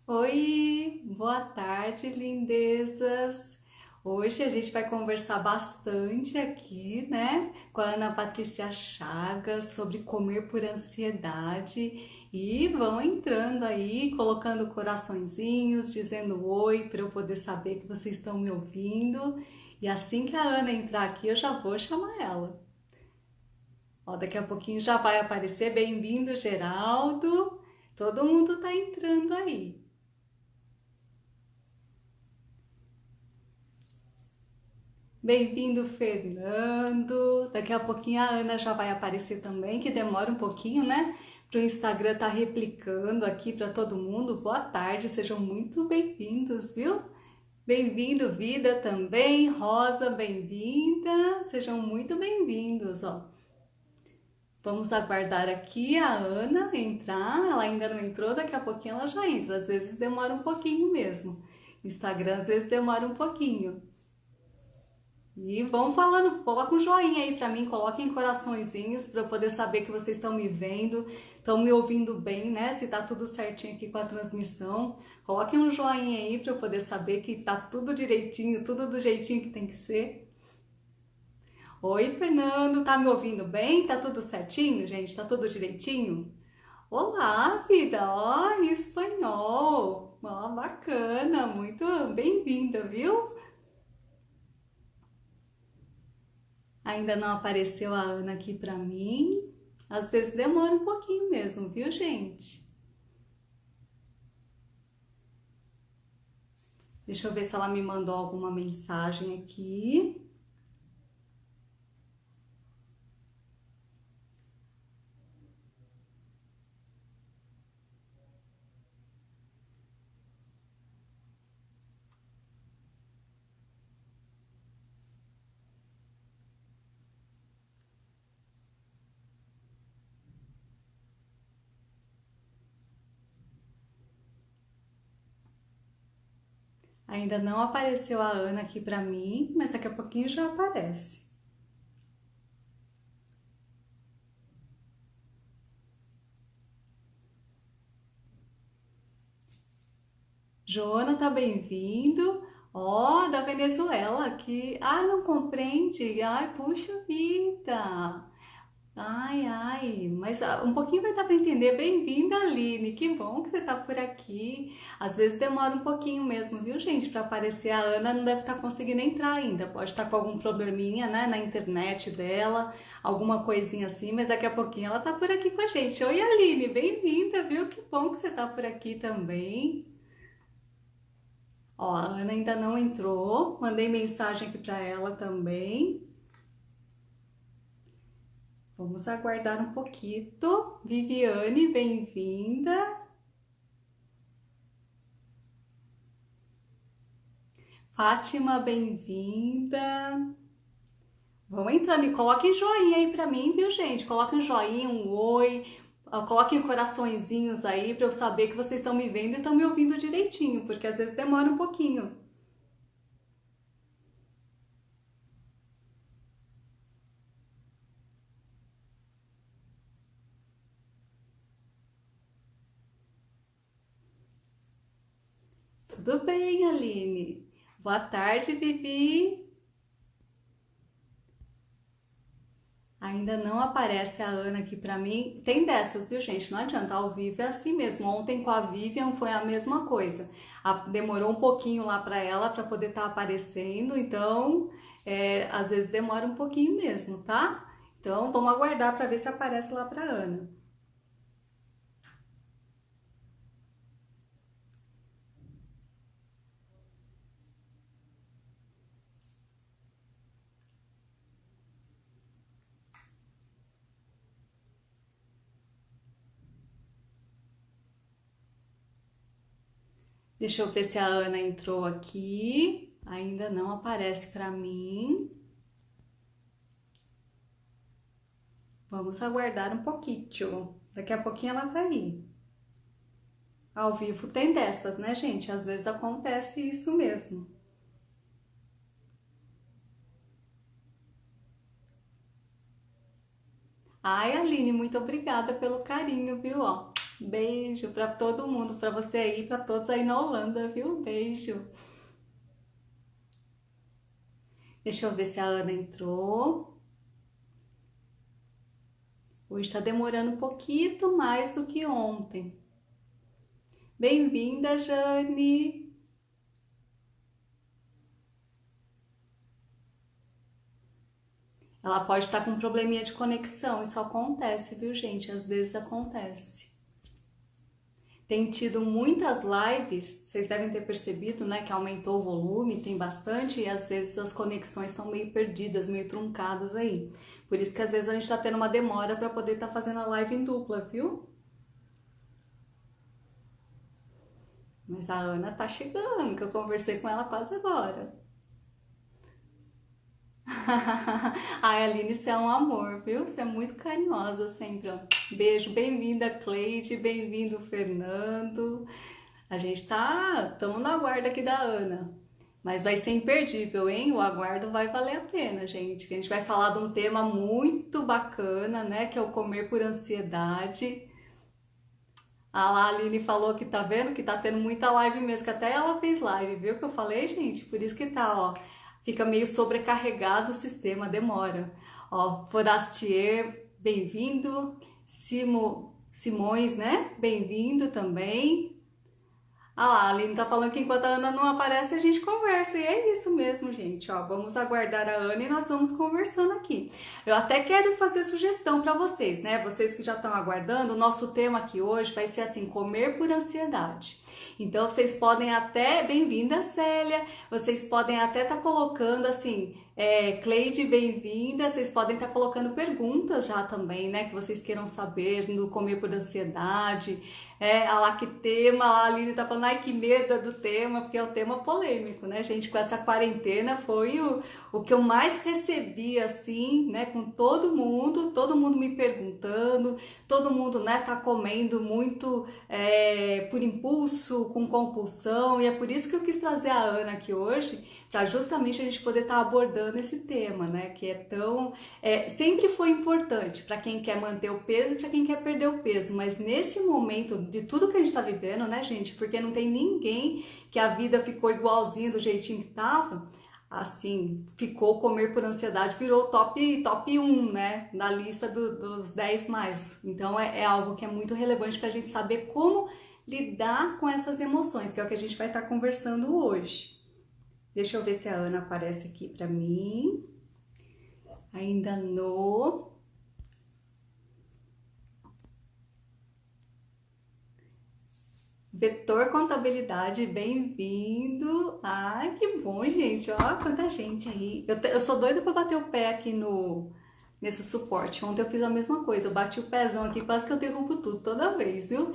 Oi, boa tarde, lindezas. Hoje a gente vai conversar bastante aqui, né, com a Ana Patrícia Chagas sobre comer por ansiedade. E vão entrando aí, colocando coraçõezinhos, dizendo oi para eu poder saber que vocês estão me ouvindo. E assim que a Ana entrar aqui, eu já vou chamar ela. Ó, daqui a pouquinho já vai aparecer. Bem-vindo, Geraldo. Todo mundo tá entrando aí. Bem-vindo, Fernando. Daqui a pouquinho a Ana já vai aparecer também, que demora um pouquinho, né? Para o Instagram estar replicando aqui para todo mundo. Boa tarde, sejam muito bem-vindos, viu? Bem-vindo, Vida também. Rosa, bem-vinda. Sejam muito bem-vindos, ó. Vamos aguardar aqui a Ana entrar. Ela ainda não entrou, daqui a pouquinho ela já entra. Às vezes demora um pouquinho mesmo. Instagram às vezes demora um pouquinho. E vão falando, coloca um joinha aí pra mim, coloquem coraçõezinhos pra eu poder saber que vocês estão me vendo, estão me ouvindo bem, né? Se tá tudo certinho aqui com a transmissão. Coloquem um joinha aí pra eu poder saber que tá tudo direitinho, tudo do jeitinho que tem que ser. Oi, Fernando, tá me ouvindo bem? Tá tudo certinho, gente? Tá tudo direitinho? Olá, vida! Ó, em espanhol! Ó, bacana, muito bem-vinda, viu? Ainda não apareceu a Ana aqui pra mim. Às vezes demora um pouquinho mesmo, viu, gente? Deixa eu ver se ela me mandou alguma mensagem aqui. Ainda não apareceu a Ana aqui pra mim, mas daqui a pouquinho já aparece. Joana tá bem-vindo. Ó, da Venezuela aqui. Ah, não compreende? Ai, puxa vida. Ai, ai, mas um pouquinho vai dar para entender. Bem-vinda, Aline. Que bom que você tá por aqui. Às vezes demora um pouquinho mesmo, viu, gente? Para aparecer a Ana, não deve estar conseguindo entrar ainda. Pode estar com algum probleminha, né, na internet dela, alguma coisinha assim, mas daqui a pouquinho ela tá por aqui com a gente. Oi, Aline, bem-vinda, viu? Que bom que você tá por aqui também. Ó, a Ana ainda não entrou. Mandei mensagem aqui para ela também. Vamos aguardar um pouquinho. Viviane, bem-vinda. Fátima, bem-vinda. Vamos entrando e coloquem joinha aí pra mim, viu, gente? Coloquem um joinha, um oi, coloquem coraçõezinhos aí pra eu saber que vocês estão me vendo e estão me ouvindo direitinho, porque às vezes demora um pouquinho. Tudo bem, Aline? Boa tarde, Vivi. Ainda não aparece a Ana aqui pra mim. Tem dessas, viu, gente? Não adianta, ao vivo é assim mesmo. Ontem com a Vivian foi a mesma coisa. Demorou um pouquinho lá pra ela pra poder estar aparecendo, então às vezes demora um pouquinho mesmo, tá? Então vamos aguardar pra ver se aparece lá pra Ana. Deixa eu ver se a Ana entrou aqui. Ainda não aparece pra mim. Vamos aguardar um pouquinho. Daqui a pouquinho ela tá aí. Ao vivo tem dessas, né, gente? Às vezes acontece isso mesmo. Ai, Aline, muito obrigada pelo carinho, viu? Ó, Beijo para todo mundo, para você aí, para todos aí na Holanda, viu? Beijo. Deixa eu ver se a Ana entrou. Hoje está demorando um pouquinho mais do que ontem. Bem-vinda, Jane. Ela pode estar com um probleminha de conexão, isso acontece, viu, gente? Às vezes acontece. Tem tido muitas lives, vocês devem ter percebido, né, que aumentou o volume, tem bastante, e às vezes as conexões estão meio perdidas, meio truncadas aí. Por isso que às vezes a gente está tendo uma demora para poder estar fazendo a live em dupla, viu? Mas a Ana tá chegando, que eu conversei com ela quase agora. Ai, Aline, você é um amor, viu? Você é muito carinhosa sempre, ó. Beijo, bem-vinda, Cleide, bem-vindo, Fernando. A gente estamos no aguardo aqui da Ana. Mas vai ser imperdível, hein? O aguardo vai valer a pena, gente. Que a gente vai falar de um tema muito bacana, né? Que é o comer por ansiedade. A Aline falou que tá vendo que tá tendo muita live mesmo, que até ela fez live, viu que eu falei, gente? Por isso que tá, ó, fica meio sobrecarregado o sistema, demora. Ó, Forastier, bem-vindo. Simões, né? Bem-vindo também. Ah lá, a Aline tá falando que enquanto a Ana não aparece, a gente conversa. E é isso mesmo, gente. Ó, vamos aguardar a Ana e nós vamos conversando aqui. Eu até quero fazer sugestão para vocês, né? Vocês que já estão aguardando, o nosso tema aqui hoje vai ser assim, comer por ansiedade. Então, vocês podem até, bem-vinda, Célia, vocês podem até estar colocando assim, Cleide, bem-vinda, vocês podem estar colocando perguntas já também, né, que vocês queiram saber do comer por ansiedade, a lá que tema, a Aline tá falando, ai que medo do tema, porque é um tema polêmico, né, gente, com essa quarentena foi o que eu mais recebi, assim, né, com todo mundo me perguntando, todo mundo, né, tá comendo muito por impulso, com compulsão, e é por isso que eu quis trazer a Ana aqui hoje, para justamente a gente poder estar abordando esse tema, né, que é tão, sempre foi importante para quem quer manter o peso e para quem quer perder o peso, mas nesse momento de tudo que a gente está vivendo, né, gente, porque não tem ninguém que a vida ficou igualzinho do jeitinho que tava, assim, ficou comer por ansiedade, virou top 1, né, na lista dos 10 mais. Então é algo que é muito relevante para a gente saber como lidar com essas emoções, que é o que a gente vai estar conversando hoje. Deixa eu ver se a Ana aparece aqui para mim. Ainda no... Vetor Contabilidade, bem-vindo! Ai, que bom, gente! Ó, quanta gente aí! Eu sou doida para bater o pé aqui nesse suporte. Ontem eu fiz a mesma coisa, eu bati o pezão aqui, quase que eu derrubo tudo toda vez, viu?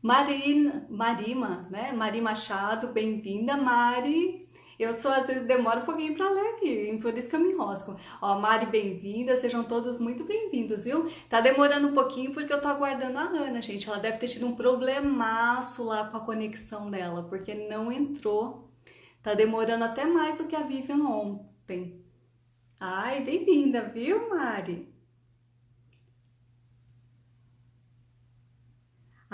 Marima, né? Mari Machado, bem-vinda, Mari! Às vezes, demoro um pouquinho para ler aqui, por isso que eu me enrosco. Ó, Mari, bem-vinda, sejam todos muito bem-vindos, viu? Tá demorando um pouquinho porque eu tô aguardando a Ana, gente. Ela deve ter tido um problemaço lá com a conexão dela, porque não entrou. Tá demorando até mais do que a Vivian ontem. Ai, bem-vinda, viu, Mari?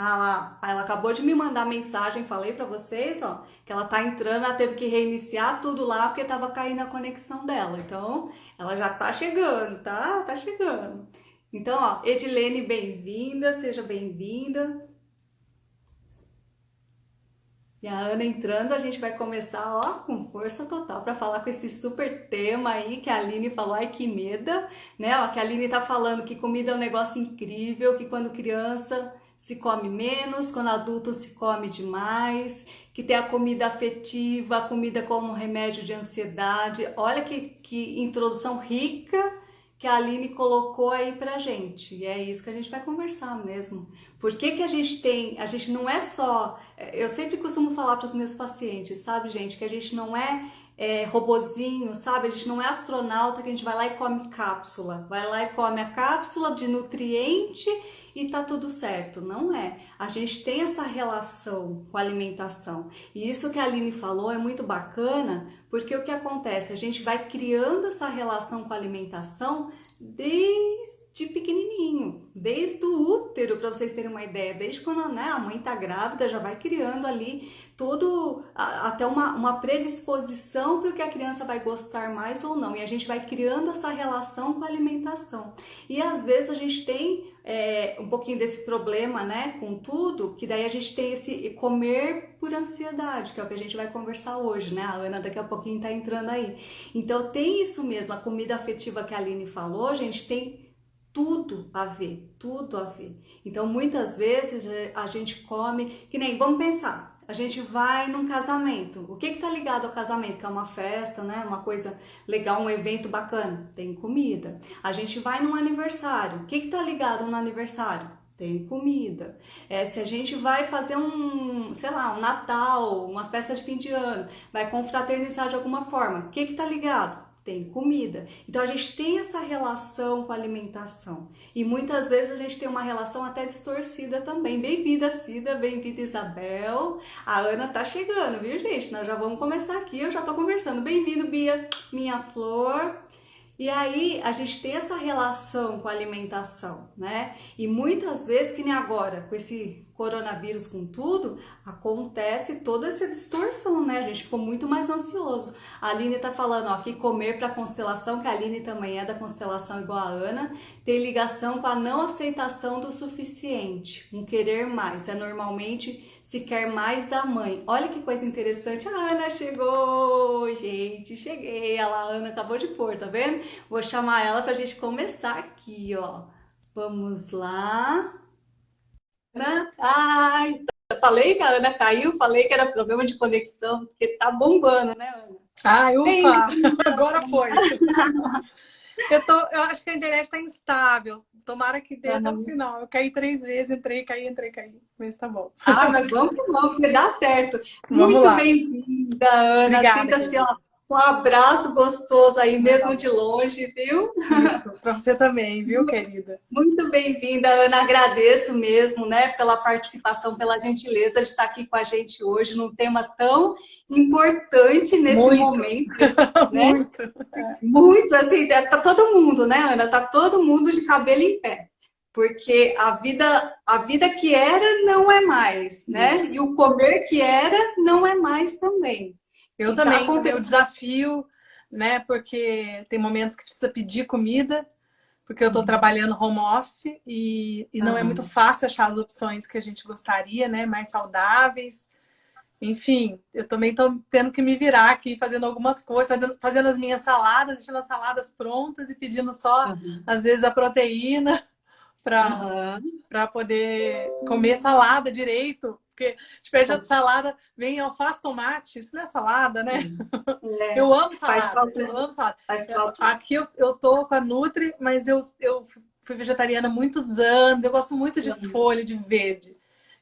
Ah lá, ela acabou de me mandar mensagem, falei pra vocês, ó, que ela tá entrando, ela teve que reiniciar tudo lá porque tava caindo a conexão dela. Então, ela já tá chegando, tá? Tá chegando. Então, ó, Edilene, bem-vinda, seja bem-vinda. E a Ana entrando, a gente vai começar, ó, com força total para falar com esse super tema aí que a Aline falou, ai que meda, né? Ó, que a Aline tá falando que comida é um negócio incrível, que quando criança se come menos, quando adulto se come demais, que tem a comida afetiva, a comida como remédio de ansiedade. Olha que introdução rica que a Aline colocou aí pra gente. E é isso que a gente vai conversar mesmo. Por que que a gente não é só, eu sempre costumo falar para os meus pacientes, sabe, gente, que a gente não é robozinho, sabe? A gente não é astronauta que a gente vai lá e come cápsula. Vai lá e come a cápsula de nutriente e tá tudo certo. Não é. A gente tem essa relação com a alimentação. E isso que a Aline falou é muito bacana, porque o que acontece? A gente vai criando essa relação com a alimentação desde pequenininho, desde o útero, para vocês terem uma ideia, desde quando, né, a mãe está grávida, já vai criando ali todo, até uma predisposição para o que a criança vai gostar mais ou não, e a gente vai criando essa relação com a alimentação. E às vezes a gente tem um pouquinho desse problema, né, com tudo, que daí a gente tem esse comer por ansiedade, que é o que a gente vai conversar hoje, né? A Ana daqui a pouquinho tá entrando aí. Então tem isso mesmo, a comida afetiva que a Aline falou, gente, tem tudo a ver, tudo a ver. Então muitas vezes a gente come, que nem, vamos pensar, a gente vai num casamento. O que tá ligado ao casamento? Que é uma festa, né? Uma coisa legal, um evento bacana. Tem comida. A gente vai num aniversário. O que tá ligado no aniversário? Tem comida. Se a gente vai fazer sei lá, um Natal, uma festa de fim de ano, vai confraternizar de alguma forma. O que tá ligado? Tem comida. Então a gente tem essa relação com a alimentação. E muitas vezes a gente tem uma relação até distorcida também. Bem-vinda, Cida, bem-vinda, Isabel. A Ana tá chegando, viu, gente? Nós já vamos começar aqui, eu já tô conversando. Bem-vindo, Bia, minha flor. E aí a gente tem essa relação com a alimentação, né? E muitas vezes, que nem agora, com esse coronavírus, com tudo, acontece toda essa distorção, né? A gente ficou muito mais ansioso. A Aline tá falando, ó, que comer para constelação, que a Aline também é da constelação igual a Ana, tem ligação com a não aceitação do suficiente, um querer mais. É normalmente se quer mais da mãe. Olha que coisa interessante. A Ana chegou, gente, cheguei. A Ana acabou de pôr, tá vendo? Vou chamar ela pra gente começar aqui, ó. Vamos lá. Ana, ai, falei que a Ana caiu, falei que era problema de conexão, porque tá bombando, né, Ana? Ai, Bem, ufa! Agora foi. Eu acho que a internet está instável. Tomara que dê até o final. Eu caí 3 vezes, entrei, caí. Mas tá bom. mas vamos que vamos, porque dá certo. Vamos Muito lá. bem-vinda, Ana. Obrigada, Sinta-se, ó, um abraço gostoso aí, mesmo de longe, viu? Isso, para você também, viu, querida? Muito bem-vinda, Ana. Agradeço mesmo, né, pela participação, pela gentileza de estar aqui com a gente hoje num tema tão importante nesse Muito. momento, né? Muito. Muito, assim, tá todo mundo, né, Ana? Tá todo mundo de cabelo em pé. Porque a vida que era não é mais, né? Isso. E o comer que era não é mais também. Eu E tá também, o meu acontecendo. desafio, né? Porque tem momentos que precisa pedir comida, porque eu estou trabalhando home office e não é muito fácil achar as opções que a gente gostaria, né? Mais saudáveis. Enfim, eu também estou tendo que me virar aqui, fazendo algumas coisas, fazendo as minhas saladas, deixando as saladas prontas e pedindo só, às vezes, a proteína para poder comer salada direito. Porque a gente pede a salada, vem alface, tomate, isso não é salada, né? Eu amo salada, eu amo salada. Aqui eu tô com a Nutri, mas eu fui vegetariana há muitos anos, eu gosto muito de folha, de verde.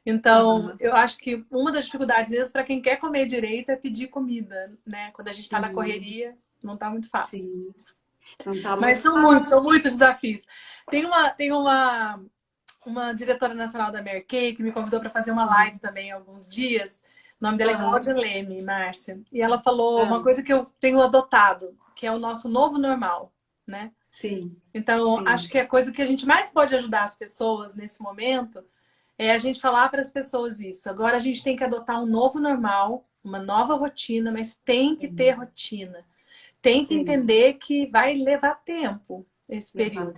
Então, eu acho que uma das dificuldades mesmo para quem quer comer direito é pedir comida, né? Quando a gente está na correria, não tá muito fácil. Sim. Não tá Mas muito fácil. são muitos desafios. Tem uma diretora nacional da Mary Kay que me convidou para fazer uma live também há alguns dias. O nome dela é Cláudia Leme, Márcia. E ela falou uma coisa que eu tenho adotado, que é o nosso novo normal, né? Sim. Então, Sim. acho que a coisa que a gente mais pode ajudar as pessoas nesse momento é a gente falar para as pessoas isso. Agora a gente tem que adotar um novo normal, uma nova rotina, mas tem que ter rotina. Tem que entender que vai levar tempo esse período.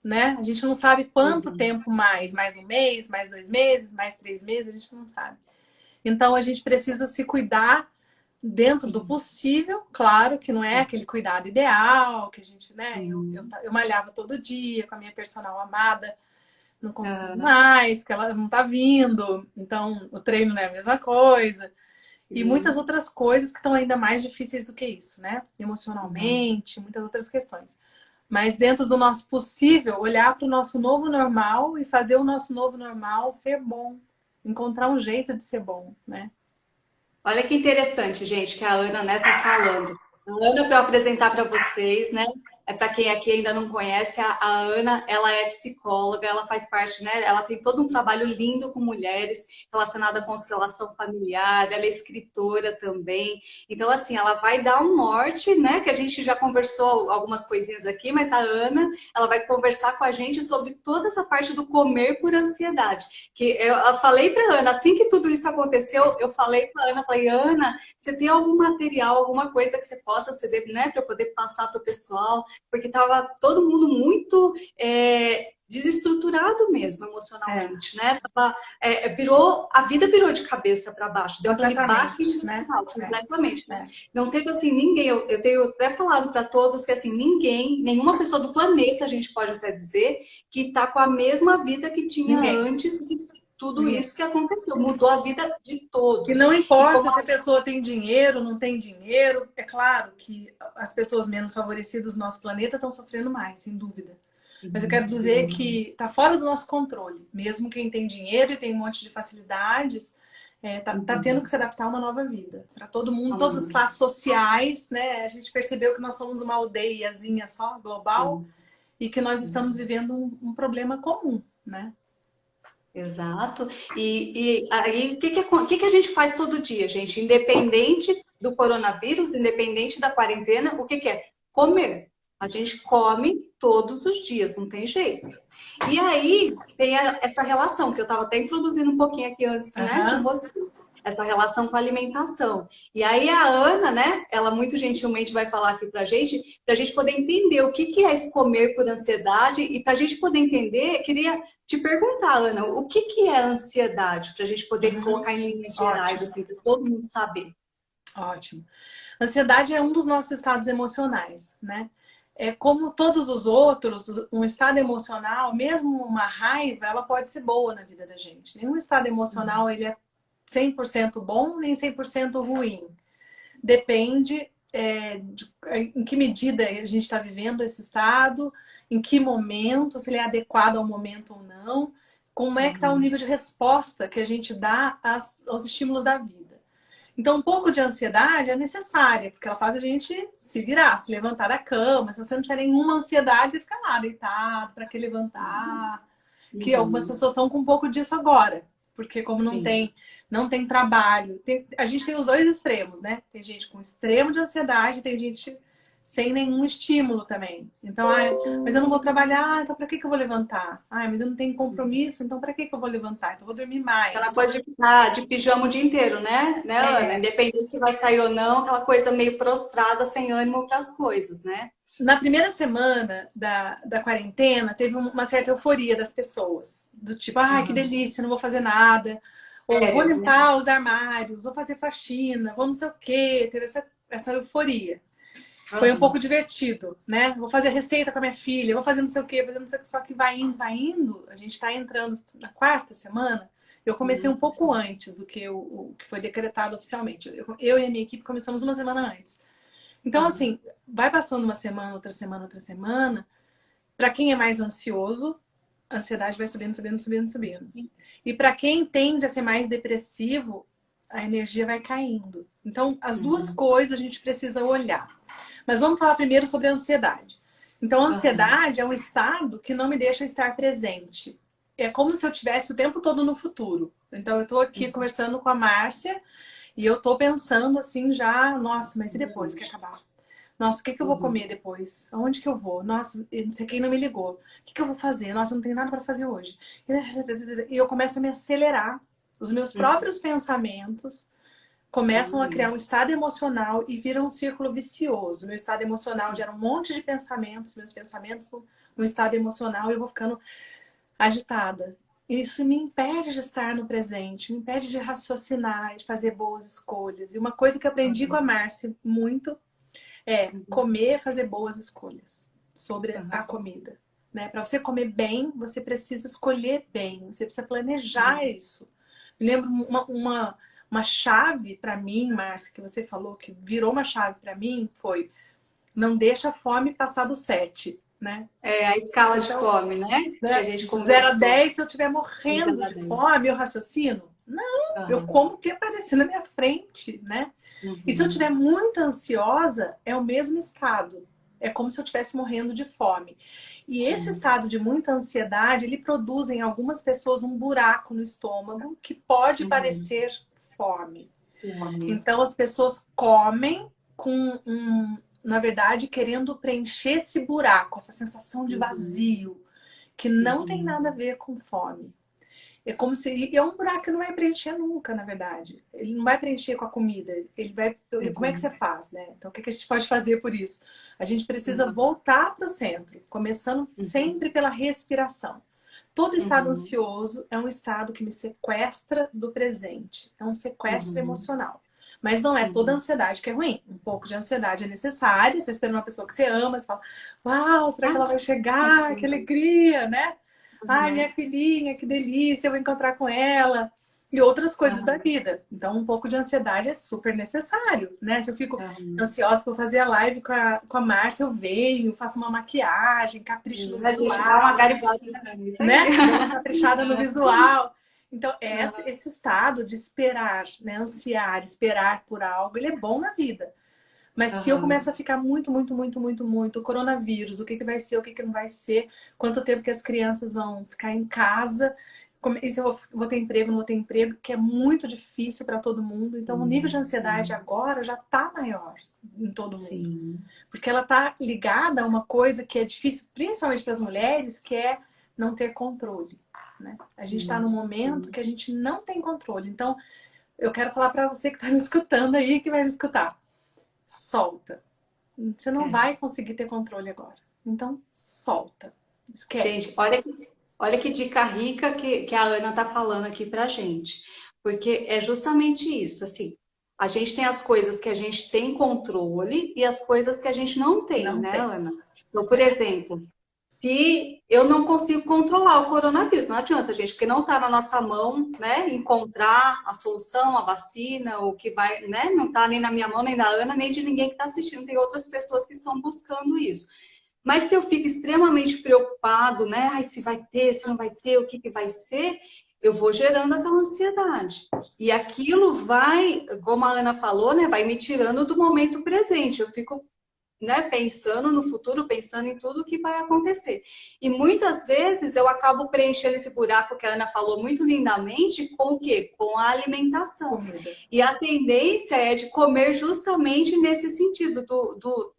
Né? A gente não sabe quanto tempo mais um mês, mais 2 meses, mais 3 meses, a gente não sabe. Então a gente precisa se cuidar dentro do possível, claro que não é aquele cuidado ideal, que a gente, né? Eu malhava todo dia com a minha personal amada, não consigo mais, que ela não tá vindo, então o treino não é a mesma coisa. E muitas outras coisas que estão ainda mais difíceis do que isso, né? Emocionalmente, muitas outras questões. Mas dentro do nosso possível, olhar para o nosso novo normal e fazer o nosso novo normal ser bom. Encontrar um jeito de ser bom, né? Olha que interessante, gente, que a Ana, né, tá falando. A Ana, para eu apresentar para vocês, né, para quem aqui ainda não conhece, a Ana, ela é psicóloga, ela faz parte, né? Ela tem todo um trabalho lindo com mulheres relacionado à constelação familiar, ela é escritora também. Então, assim, ela vai dar um norte, né? Que a gente já conversou algumas coisinhas aqui, mas a Ana, ela vai conversar com a gente sobre toda essa parte do comer por ansiedade. Que eu falei para Ana, assim que tudo isso aconteceu, eu falei para Ana, falei, Ana, você tem algum material, alguma coisa que você possa ceder, né? Para eu poder passar para o pessoal? Porque estava todo mundo muito desestruturado mesmo emocionalmente, né? A vida virou de cabeça para baixo, deu aquele baque né? emocional, completamente. Não teve assim ninguém, eu tenho até falado para todos que assim, ninguém, nenhuma pessoa do planeta, a gente pode até dizer, que está com a mesma vida que tinha antes de tudo isso que aconteceu, mudou a vida de todos. E não importa se a pessoa tem dinheiro, não tem dinheiro, é claro que as pessoas menos favorecidas do nosso planeta estão sofrendo mais, sem dúvida. Mas eu quero dizer que está fora do nosso controle. Mesmo quem tem dinheiro e tem um monte de facilidades, tá tendo que se adaptar a uma nova vida. Para todo mundo, todas as classes sociais, né? A gente percebeu que nós somos uma aldeiazinha só, global, e que nós estamos vivendo um problema comum, né? Exato. E aí, o que a gente faz todo dia, gente? Independente do coronavírus, independente da quarentena, o que é? Comer. A gente come todos os dias, não tem jeito. E aí, tem essa relação, que eu estava até introduzindo um pouquinho aqui antes, né, com vocês. Essa relação com a alimentação. E aí a Ana, né, ela muito gentilmente vai falar aqui pra gente poder entender o que é esse comer por ansiedade e pra gente poder entender, queria te perguntar, Ana, o que é ansiedade? Pra gente poder colocar em linhas gerais, assim, pra todo mundo saber. Ótimo. Ansiedade é um dos nossos estados emocionais, né? É como todos os outros, um estado emocional, mesmo uma raiva, ela pode ser boa na vida da gente. Nenhum estado emocional ele é 100% bom, nem 100% ruim. Depende em que medida a gente está vivendo esse estado, em que momento, se ele é adequado ao momento ou não, como é que está o nível de resposta que a gente dá aos estímulos da vida. Então, um pouco de ansiedade é necessária, porque ela faz a gente se virar, se levantar da cama. Se você não tiver nenhuma ansiedade, você fica lá, deitado, para que levantar. Que algumas pessoas estão com um pouco disso agora. Porque como não tem trabalho, a gente tem os dois extremos, né? Tem gente com extremo de ansiedade, tem gente sem nenhum estímulo também. Então, mas eu não vou trabalhar, então para que eu vou levantar? Mas eu não tenho compromisso, então para que eu vou levantar? Então eu vou dormir mais. Aquela coisa de ficar de pijama o dia inteiro, né, Ana? Independente se vai sair ou não, aquela coisa meio prostrada, sem ânimo para as coisas, né? Na primeira semana da quarentena, teve uma certa euforia das pessoas. Do tipo, que delícia, não vou fazer nada. Ou vou limpar os armários, vou fazer faxina, vou não sei o quê. Teve essa euforia. Foi um pouco divertido, né? Vou fazer receita com a minha filha, vou fazer não sei o quê, fazer não sei o quê. Só que vai indo. A gente está entrando na quarta semana. Eu comecei um pouco antes do que o que foi decretado oficialmente. Eu e a minha equipe começamos uma semana antes. Então, assim, vai passando uma semana, outra semana, outra semana. Para quem é mais ansioso, a ansiedade vai subindo, subindo, subindo, subindo. E para quem tende a ser mais depressivo, a energia vai caindo. Então, as duas coisas a gente precisa olhar. Mas vamos falar primeiro sobre a ansiedade. Então, a ansiedade é um estado que não me deixa estar presente. É como se eu estivesse o tempo todo no futuro. Então, eu estou aqui conversando com a Márcia e eu estou pensando assim já, nossa, mas e depois que acabar? Nossa, o que eu vou comer depois? Aonde que eu vou? Nossa, não sei quem não me ligou. O que eu vou fazer? Nossa, eu não tenho nada para fazer hoje. E eu começo a me acelerar. Os meus próprios pensamentos começam a criar um estado emocional e vira um círculo vicioso. Meu estado emocional gera um monte de pensamentos, meus pensamentos no estado emocional e eu vou ficando agitada. Isso me impede de estar no presente, me impede de raciocinar, de fazer boas escolhas. E uma coisa que eu aprendi com a Márcia muito é comer, fazer boas escolhas sobre a comida. Né? Para você comer bem, você precisa escolher bem, você precisa planejar isso. Me lembro uma chave para mim, Márcia, que você falou que virou uma chave para mim, foi não deixa a fome passar do 7. Né? A escala de fome, né? Que a gente 0 a 10, se eu estiver morrendo de fome, eu raciocino? Não, eu como o que aparecer na minha frente, né? E se eu estiver muito ansiosa, é o mesmo estado. é como se eu estivesse morrendo de fome. E esse estado de muita ansiedade, ele produz em algumas pessoas um buraco no estômago que pode parecer fome. Então as pessoas comem com na verdade, querendo preencher esse buraco, essa sensação de vazio, que não tem nada a ver com fome. É como se... E é um buraco que não vai preencher nunca, na verdade. Ele não vai preencher com a comida. Ele vai... Como é que você faz, né? Então, o que a gente pode fazer por isso? A gente precisa voltar para o centro, começando sempre pela respiração. Todo estado ansioso é um estado que me sequestra do presente. É um sequestro emocional. Mas não é toda ansiedade que é ruim. Um pouco de ansiedade é necessária. Você espera uma pessoa que você ama, você fala, uau, será que ela vai chegar? Que alegria, né? Ai, minha filhinha, que delícia, eu vou encontrar com ela. E outras coisas da vida. Então, um pouco de ansiedade é super necessário, né? Se eu fico ansiosa para fazer a live com a Márcia, eu venho, faço uma maquiagem, capricho no visual. A gente dá uma garimpada, né? Dá uma caprichada no visual. Então, esse estado de esperar, né? Ansiar, esperar por algo, ele é bom na vida. Mas se eu começo a ficar muito, o coronavírus, o que vai ser, o que não vai ser, quanto tempo que as crianças vão ficar em casa, e se eu vou ter emprego, não vou ter emprego, que é muito difícil para todo mundo. Então, o nível de ansiedade agora já está maior em todo mundo. Sim. Porque ela está ligada a uma coisa que é difícil, principalmente para as mulheres, que é não ter controle. Né? A gente está num momento que a gente não tem controle. Então, eu quero falar para você que está me escutando aí, que vai me escutar. Solta. Você não vai conseguir ter controle agora. Então, solta. Esquece. Gente, olha que dica rica que a Ana tá falando aqui pra gente. Porque é justamente isso, assim. A gente tem as coisas que a gente tem controle e as coisas que a gente não tem, Ana? Então, por exemplo, se eu não consigo controlar o coronavírus, não adianta, gente, porque não está na nossa mão, né, encontrar a solução, a vacina, o que vai, né, não está nem na minha mão, nem da Ana, nem de ninguém que está assistindo, tem outras pessoas que estão buscando isso. Mas se eu fico extremamente preocupado, né, ai, se vai ter, se não vai ter, o que vai ser, eu vou gerando aquela ansiedade. E aquilo vai, como a Ana falou, né, vai me tirando do momento presente. Eu fico, né, pensando no futuro, pensando em tudo que vai acontecer. E muitas vezes eu acabo preenchendo esse buraco que a Ana falou muito lindamente com o quê? Com a alimentação. E a tendência é de comer justamente nesse sentido,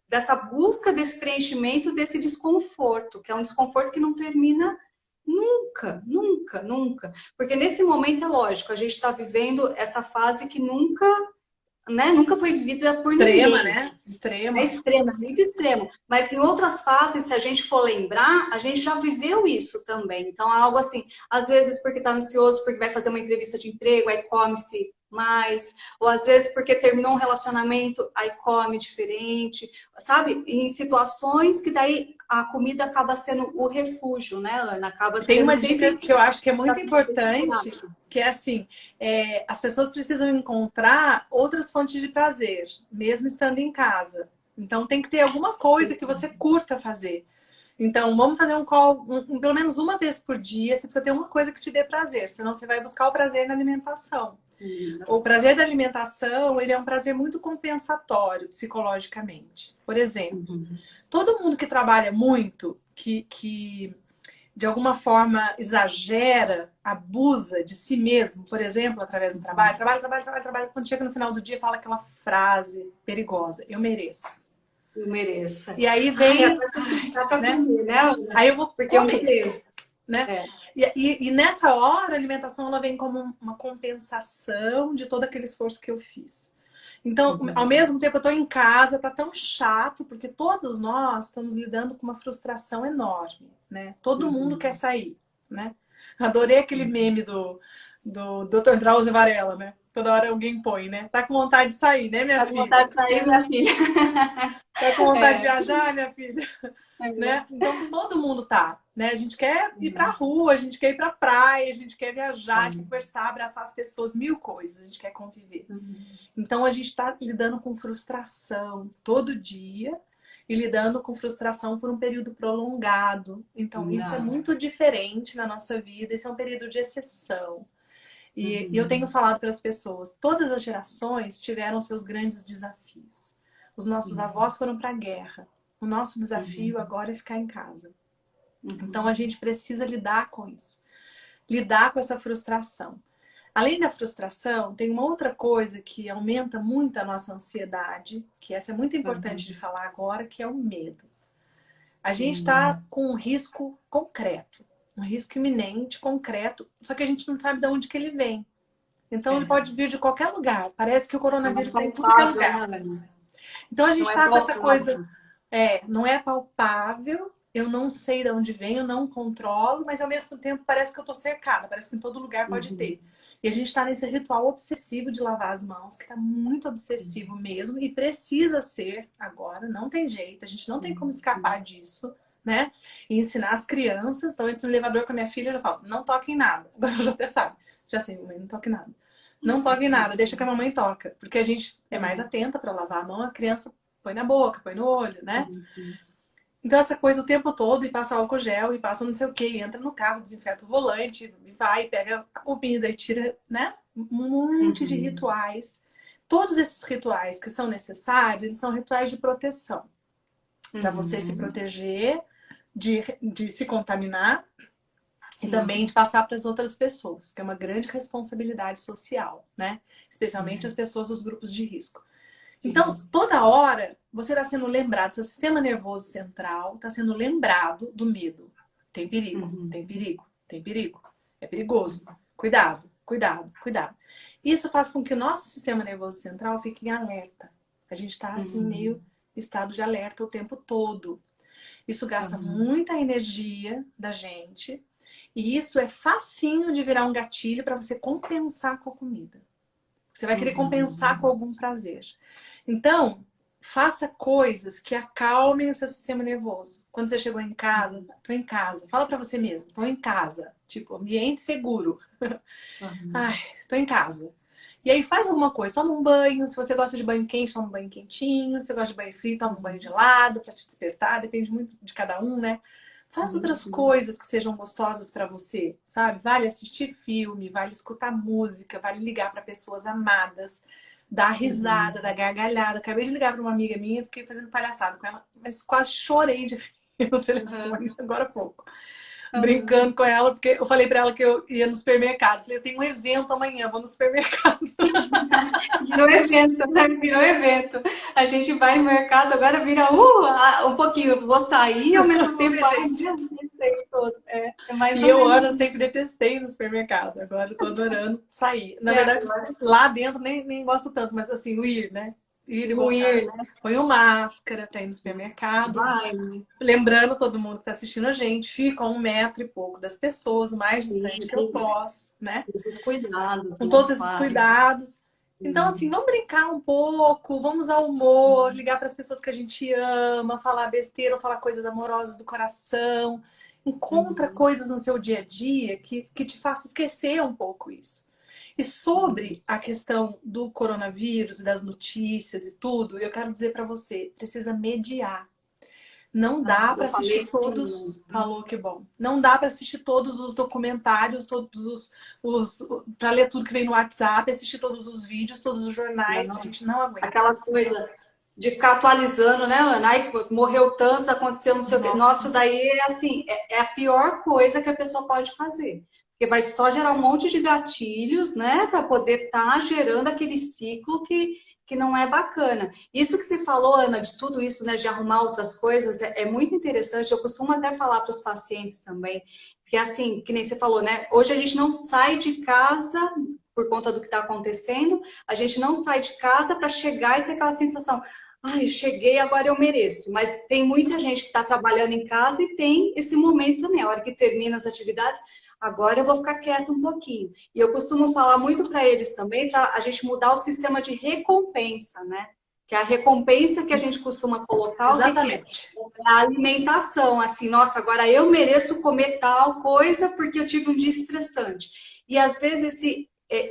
dessa busca desse preenchimento, desse desconforto, que é um desconforto que não termina nunca, nunca, nunca. Porque nesse momento é lógico, a gente está vivendo essa fase que nunca, né, nunca foi vivida por ninguém. Né? Extrema. É extremo, muito extremo. Mas em outras fases, se a gente for lembrar, a gente já viveu isso também. Então, algo assim, às vezes porque está ansioso, porque vai fazer uma entrevista de emprego, aí come-se mais. Ou às vezes porque terminou um relacionamento, aí come diferente. Sabe? Em situações que daí a comida acaba sendo o refúgio, né, Ana? Acaba Tem uma dica que eu acho que é muito importante, que é assim, as pessoas precisam encontrar outras fontes de prazer, mesmo estando em casa. Então tem que ter alguma coisa que você curta fazer. Então vamos fazer um call, pelo menos uma vez por dia, você precisa ter uma coisa que te dê prazer, senão você vai buscar o prazer na alimentação. O prazer da alimentação, ele é um prazer muito compensatório psicologicamente. Por exemplo, todo mundo que trabalha muito, que de alguma forma exagera, abusa de si mesmo, por exemplo, através do trabalho, trabalho, quando chega no final do dia fala aquela frase perigosa, eu mereço. Eu mereço. E aí vem... Dá pra comer, né? Aí eu vou porque comer. Eu mereço. Né? E nessa hora a alimentação ela vem como uma compensação de todo aquele esforço que eu fiz. Então, ao mesmo tempo eu estou em casa, tá tão chato, porque todos nós estamos lidando com uma frustração enorme, né? Todo mundo quer sair, né? Adorei aquele meme do Dr. Drauzio Varela, né? Toda hora alguém põe, né? Tá com vontade de sair, né, minha filha? Tá com vontade de sair, minha filha. Tá com vontade de viajar, minha filha? Né? Então, todo mundo tá, né? A gente quer ir pra rua, a gente quer ir pra praia, a gente quer viajar, conversar, abraçar as pessoas, mil coisas, a gente quer conviver. Então, a gente tá lidando com frustração todo dia e lidando com frustração por um período prolongado. Então, isso é muito diferente na nossa vida, esse é um período de exceção. E eu tenho falado para as pessoas, todas as gerações tiveram seus grandes desafios. Os nossos avós foram para a guerra. O nosso desafio agora é ficar em casa. Uhum. Então a gente precisa lidar com isso. Lidar com essa frustração. Além da frustração, tem uma outra coisa que aumenta muito a nossa ansiedade, que essa é muito importante de falar agora, que é o medo. A gente está com um risco concreto, um risco iminente, concreto, só que a gente não sabe de onde que ele vem. Então ele pode vir de qualquer lugar. Parece que o coronavírus está em tudo que é lugar. Então a gente está com essa coisa, não é palpável, eu não sei de onde vem, eu não controlo, mas ao mesmo tempo parece que eu estou cercada, parece que em todo lugar pode ter. E a gente está nesse ritual obsessivo de lavar as mãos, que está muito obsessivo mesmo, e precisa ser agora, não tem jeito, a gente não tem como escapar disso, né? E ensinar as crianças, então eu entro no elevador com a minha filha e eu falo, não toque em nada. Agora eu já até sabe, já sei, mamãe, não toque em nada. Não toque em nada, deixa que a mamãe toca, porque a gente é mais atenta para lavar a mão, a criança põe na boca, põe no olho, né? Então essa coisa o tempo todo, e passa álcool gel, e passa não sei o que, entra no carro, desinfeta o volante, e vai, pega a comida e tira, né? Um monte de rituais. Todos esses rituais que são necessários, eles são rituais de proteção. Para você se proteger de se contaminar e também de passar para as outras pessoas, que é uma grande responsabilidade social, né? Especialmente as pessoas dos grupos de risco. Então, toda hora, você está sendo lembrado, seu sistema nervoso central está sendo lembrado do medo. Tem perigo, tem perigo, tem perigo. É perigoso. Cuidado, cuidado, cuidado. Isso faz com que o nosso sistema nervoso central fique em alerta. A gente está, assim, meio estado de alerta o tempo todo. Isso gasta muita energia da gente. E isso é facinho de virar um gatilho para você compensar com a comida. Você vai querer compensar com algum prazer. Então, faça coisas que acalmem o seu sistema nervoso. Quando você chegou em casa, tô em casa. Fala pra você mesmo, tô em casa. Tipo, ambiente seguro. Ai, tô em casa. E aí faz alguma coisa, toma um banho. Se você gosta de banho quente, toma um banho quentinho. Se você gosta de banho frio, toma um banho gelado pra te despertar. Depende muito de cada um, né? Faz outras coisas que sejam gostosas pra você, sabe? Vale assistir filme, vale escutar música, vale ligar pra pessoas amadas, dar risada, dar gargalhada. Acabei de ligar pra uma amiga minha, fiquei fazendo palhaçada com ela, mas quase chorei de rir no telefone agora há pouco. Brincando com ela, porque eu falei pra ela que eu ia no supermercado. Falei, eu tenho um evento amanhã, vou no supermercado. Virou evento, né? Virou evento. A gente vai no mercado, agora vira um pouquinho. Vou sair ao mesmo tempo, gente. É mais e eu, Ana, sempre detestei no supermercado. Agora eu tô adorando sair. Na verdade, lá dentro nem gosto tanto, mas assim, o ir, né? Ir e voltar. Né? Ponho máscara pra ir no supermercado. Vai. Lembrando todo mundo que tá assistindo a gente, fica a 1 metro e pouco das pessoas, o mais distante que eu posso, né? Esses cuidados. Com todos esses cuidados. Então, assim, vamos brincar um pouco, vamos ao humor, ligar para as pessoas que a gente ama, falar besteira ou falar coisas amorosas do coração. Encontra coisas no seu dia a dia que te faça esquecer um pouco isso. E sobre a questão do coronavírus e das notícias e tudo, eu quero dizer para você, precisa mediar. Não dá para assistir todos. Falou que bom. Não dá para assistir todos os documentários, todos para ler tudo que vem no WhatsApp, assistir todos os vídeos, todos os jornais. A gente não aguenta. Aquela coisa de ficar atualizando, né, Ana? Ai, morreu tantos, aconteceu não sei o quê. Nossa, daí é assim, é a pior coisa que a pessoa pode fazer. Porque vai só gerar um monte de gatilhos, né, para poder estar gerando aquele ciclo que não é bacana. Isso que você falou, Ana, de tudo isso, né, de arrumar outras coisas, é muito interessante. Eu costumo até falar para os pacientes também, que assim, que nem você falou, né, hoje a gente não sai de casa por conta do que está acontecendo, a gente não sai de casa para chegar e ter aquela sensação, ai, cheguei, agora eu mereço. Mas tem muita gente que está trabalhando em casa e tem esse momento também, a hora que termina as atividades, agora eu vou ficar quieta um pouquinho. E eu costumo falar muito para eles também, para a gente mudar o sistema de recompensa, né? Que é a recompensa que a gente costuma colocar. Exatamente. É a alimentação, assim, nossa, agora eu mereço comer tal coisa porque eu tive um dia estressante. E às vezes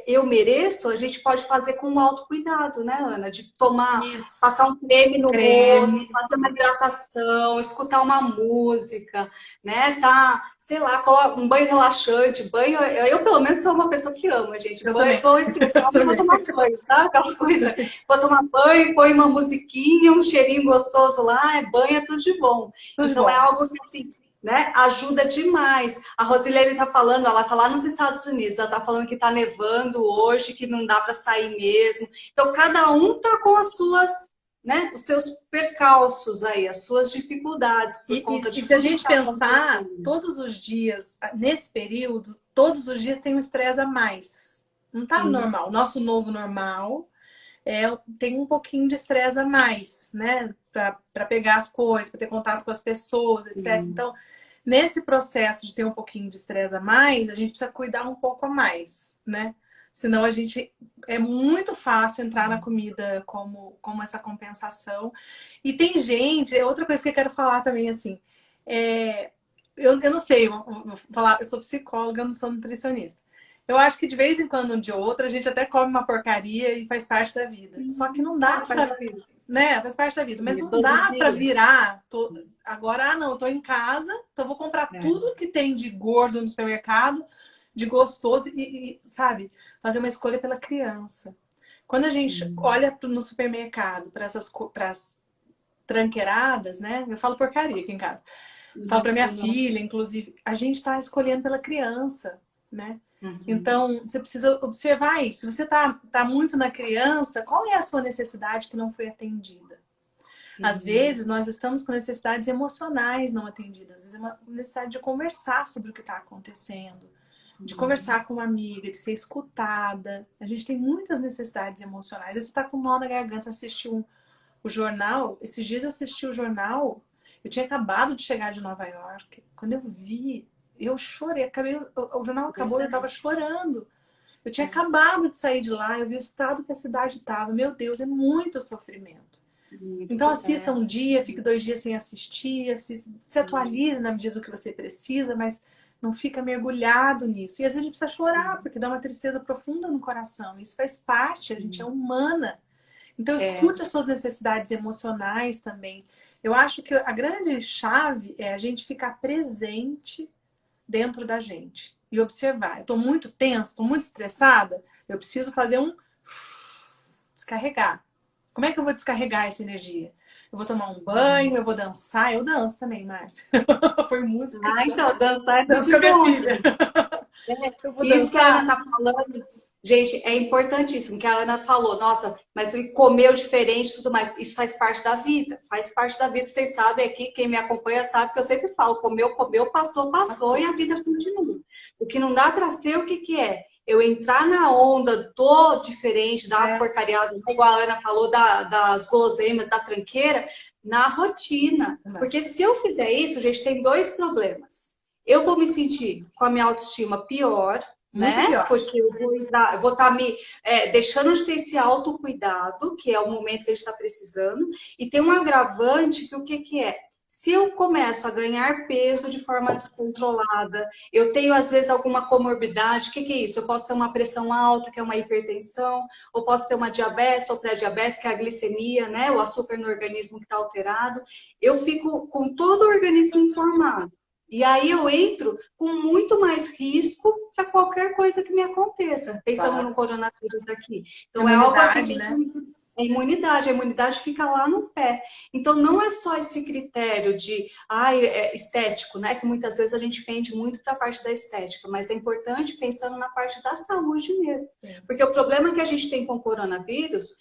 eu mereço, a gente pode fazer com um autocuidado, né, Ana? De Isso. passar um creme no rosto, Creme. fazer uma hidratação, escutar uma música, né? Tá, sei lá, um banho relaxante, banho. Eu, pelo menos, sou uma pessoa que ama, gente. Eu Banho, também. tô Eu estressada, vou também. tomar banho, sabe? Aquela coisa. Vou tomar banho, põe uma musiquinha, um cheirinho gostoso lá, banho é tudo de bom. Tudo de Então, é bom. algo que, assim, né, ajuda demais. A Rosilene está falando, ela está lá nos Estados Unidos, ela está falando que está nevando hoje, que não dá para sair mesmo. Então, cada um está com as suas, né, os seus percalços aí, as suas dificuldades por conta E de se a tudo que gente está pensar, acontecendo. todos os dias, nesse período, todos os dias tem um estresse a mais. Não tá Sim. normal. Nosso novo normal tem um pouquinho de estresse a mais, né? Para pegar as coisas, para ter contato com as pessoas, etc. Sim. Então, nesse processo de ter um pouquinho de estresse a mais, a gente precisa cuidar um pouco a mais, né? Senão a gente é muito fácil entrar na comida como essa compensação. E tem gente, é outra coisa que eu quero falar também, assim, eu não sei, vou falar, eu sou psicóloga, eu não sou nutricionista. Eu acho que de vez em quando, um de outra, a gente até come uma porcaria e faz parte da vida. Só que não dá Faz pra, da vida. né? Faz parte da vida. Mas não Todo dá pra dia. virar. Agora, não, tô em casa, então vou comprar É. tudo que tem de gordo no supermercado, de gostoso sabe, fazer uma escolha pela criança. Quando a gente Sim. olha no supermercado para as tranqueiradas, né? Eu falo porcaria aqui em casa. Falo para minha Uhum. filha, inclusive, a gente está escolhendo pela criança, né? Uhum. Então, você precisa observar isso. Se você tá muito na criança, qual é a sua necessidade que não foi atendida? Às Sim. vezes, nós estamos com necessidades emocionais não atendidas. Às vezes, é uma necessidade de conversar sobre o que está acontecendo, de Uhum. conversar com uma amiga, de ser escutada. A gente tem muitas necessidades emocionais. Às vezes, você está com mal na garganta, assistiu o jornal. Esses dias eu assisti o jornal. Eu tinha acabado de chegar de Nova York. Quando eu vi, eu chorei. O jornal acabou e eu estava chorando. Eu tinha acabado de sair de lá, eu vi o estado que a cidade estava. Meu Deus, é muito sofrimento. Então Muito, assista um dia, fique 2 dias sem assistir, se sim, atualize na medida do que você precisa, mas não fica mergulhado nisso. E às vezes a gente precisa chorar, sim, porque dá uma tristeza profunda no coração. Isso faz parte, a gente é sim. humana. Então, É, escute as suas necessidades emocionais também. Eu acho que a grande chave é a gente ficar presente dentro da gente e observar. Eu estou muito tensa, estou muito estressada, eu preciso fazer um descarregar. Como é que eu vou descarregar essa energia? Eu vou tomar um banho, eu vou dançar. Eu danço também, Márcia. Foi música. então, dançar é tudo Danço com de a minha bom, filha. gente. Eu vou Isso que a Ana dançar. está falando, gente, é importantíssimo, que a Ana falou, nossa, mas comeu diferente e tudo mais. Isso faz parte da vida, faz parte da vida. Vocês sabem aqui, quem me acompanha sabe que eu sempre falo, comeu, comeu, passou, passou e Passou. a vida continua. O que não dá para ser, o que que é? Eu entrar na onda do diferente, da É, porcariada, igual a Ana falou, das guloseimas, da tranqueira, na rotina. não. Porque se eu fizer isso, gente, tem dois problemas. Eu vou me sentir com a minha autoestima pior, Muito né? pior. Porque eu vou estar me deixando de ter esse autocuidado, que é o momento que a gente está precisando, e tem um agravante que o que, que é? Se eu começo a ganhar peso de forma descontrolada, eu tenho às vezes alguma comorbidade, o que, que é isso? Eu posso ter uma pressão alta, que é uma hipertensão, ou posso ter uma diabetes ou pré-diabetes, que é a glicemia, né? O açúcar no organismo que está alterado. Eu fico com todo o organismo inflamado. E aí eu entro com muito mais risco para qualquer coisa que me aconteça, pensando Claro. no coronavírus aqui. Então é algo assim que Imunidade, né? a imunidade fica lá no pé. Então não é só esse critério de estético, né? Que muitas vezes a gente pende muito para a parte da estética, mas é importante pensando na parte da saúde mesmo. Sim. Porque o problema que a gente tem com o coronavírus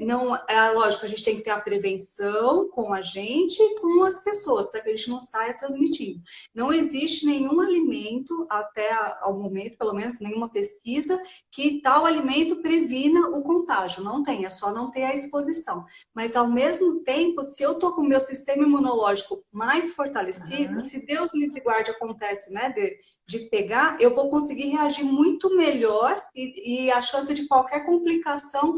não é lógico, a gente tem que ter a prevenção com a gente e com as pessoas, para que a gente não saia transmitindo. Não existe nenhum alimento, até ao momento, pelo menos, nenhuma pesquisa, que tal alimento previna o contágio. Não tem, é só não ter a exposição. Mas, ao mesmo tempo, se eu estou com o meu sistema imunológico mais fortalecido, Uhum. se Deus me guarde acontece, né, de pegar, eu vou conseguir reagir muito melhor e a chance de qualquer complicação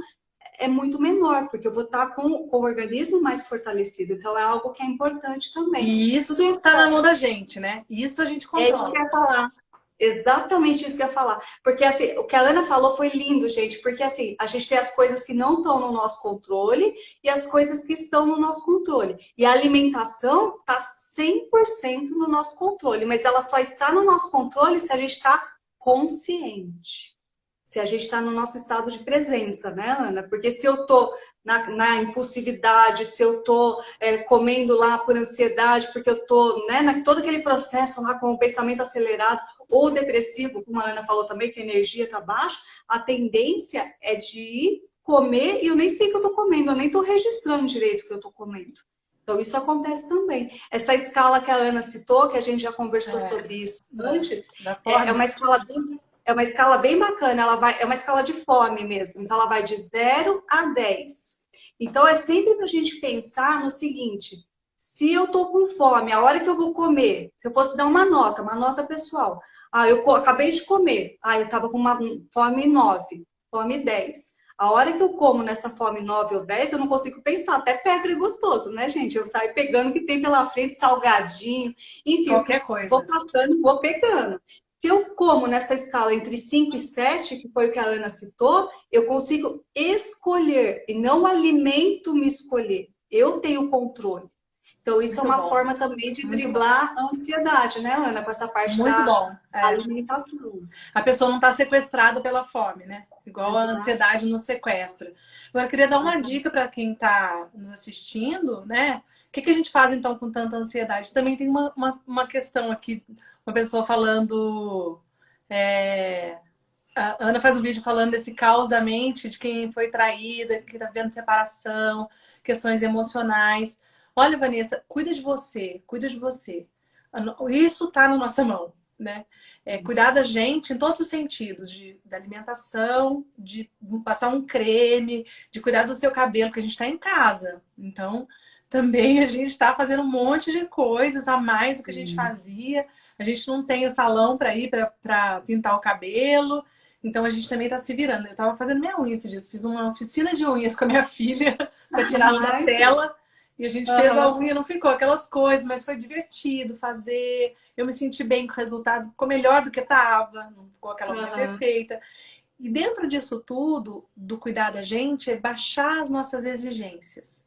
é muito menor, porque eu vou estar com o organismo mais fortalecido. Então, é algo que é importante também. E Tudo isso isso tá na mão da gente, né? Isso a gente é isso que eu controla. quero falar. Exatamente isso que eu ia falar. Porque assim, o que a Ana falou foi lindo, gente, porque assim, a gente tem as coisas que não estão no nosso controle e as coisas que estão no nosso controle. E a alimentação está 100% no nosso controle, mas ela só está no nosso controle se a gente está consciente. Se a gente está no nosso estado de presença, né, Ana? Porque se eu estou na impulsividade, se eu estou comendo lá por ansiedade, porque eu estou todo aquele processo lá com o pensamento acelerado, ou depressivo, como a Ana falou também, que a energia está baixa, a tendência é de comer e eu nem sei o que eu estou comendo, eu nem estou registrando direito o que eu estou comendo. Então, isso acontece também. Essa escala que a Ana citou, que a gente já conversou sobre isso antes, é uma escala bem bacana. É uma escala de fome mesmo. Então, ela vai de 0 a 10. Então, é sempre para a gente pensar no seguinte: se eu estou com fome, a hora que eu vou comer, se eu fosse dar uma nota pessoal. Eu acabei de comer. Eu estava com uma fome 9, fome 10. A hora que eu como nessa fome 9 ou 10, eu não consigo pensar. Até pedra é gostoso, né, gente? Eu saio pegando o que tem pela frente, salgadinho, enfim, Qualquer coisa. vou passando, vou pegando. Se eu como nessa escala entre 5 e 7, que foi o que a Ana citou, eu consigo escolher e não o alimento me escolher. Eu tenho controle. Então, isso Muito é uma bom. forma também de Muito driblar a ansiedade, né, Ana? Com essa bom. parte Muito da bom. alimentação. A pessoa não está sequestrada pela fome, né? Igual a Exato. ansiedade nos sequestra. Agora, eu queria dar uma dica para quem está nos assistindo, né? O que a gente faz então com tanta ansiedade? Também tem uma questão aqui, uma pessoa falando. A Ana faz um vídeo falando desse caos da mente, de quem foi traída, que está vendo separação, questões emocionais. Olha, Vanessa, cuida de você, cuida de você. Isso está na nossa mão, né? Cuidar da gente em todos os sentidos, da alimentação, de passar um creme, de cuidar do seu cabelo, que a gente está em casa. Então, também a gente está fazendo um monte de coisas a mais do que a gente fazia. A gente não tem o salão para ir para pintar o cabelo. Então a gente também está se virando. Eu estava fazendo minha unha esses dias, fiz uma oficina de unhas com a minha filha para tirar ela da Ai, tela. E a gente fez a aham, unha, não ficou aquelas coisas, mas foi divertido fazer. Eu me senti bem com o resultado, ficou melhor do que estava, não ficou aquela unha aham, perfeita. E dentro disso tudo, do cuidar da gente, é baixar as nossas exigências.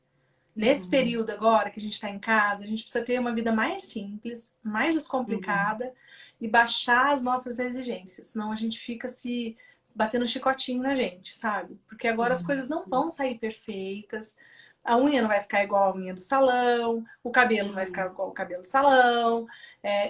Nesse uhum, período agora que a gente está em casa, a gente precisa ter uma vida mais simples, mais uhum, descomplicada e baixar as nossas exigências. Senão a gente fica se batendo chicotinho na gente, sabe? Porque agora as coisas não vão sair perfeitas. A unha não vai ficar igual a unha do salão, o cabelo não vai ficar uhum, igual o cabelo do salão,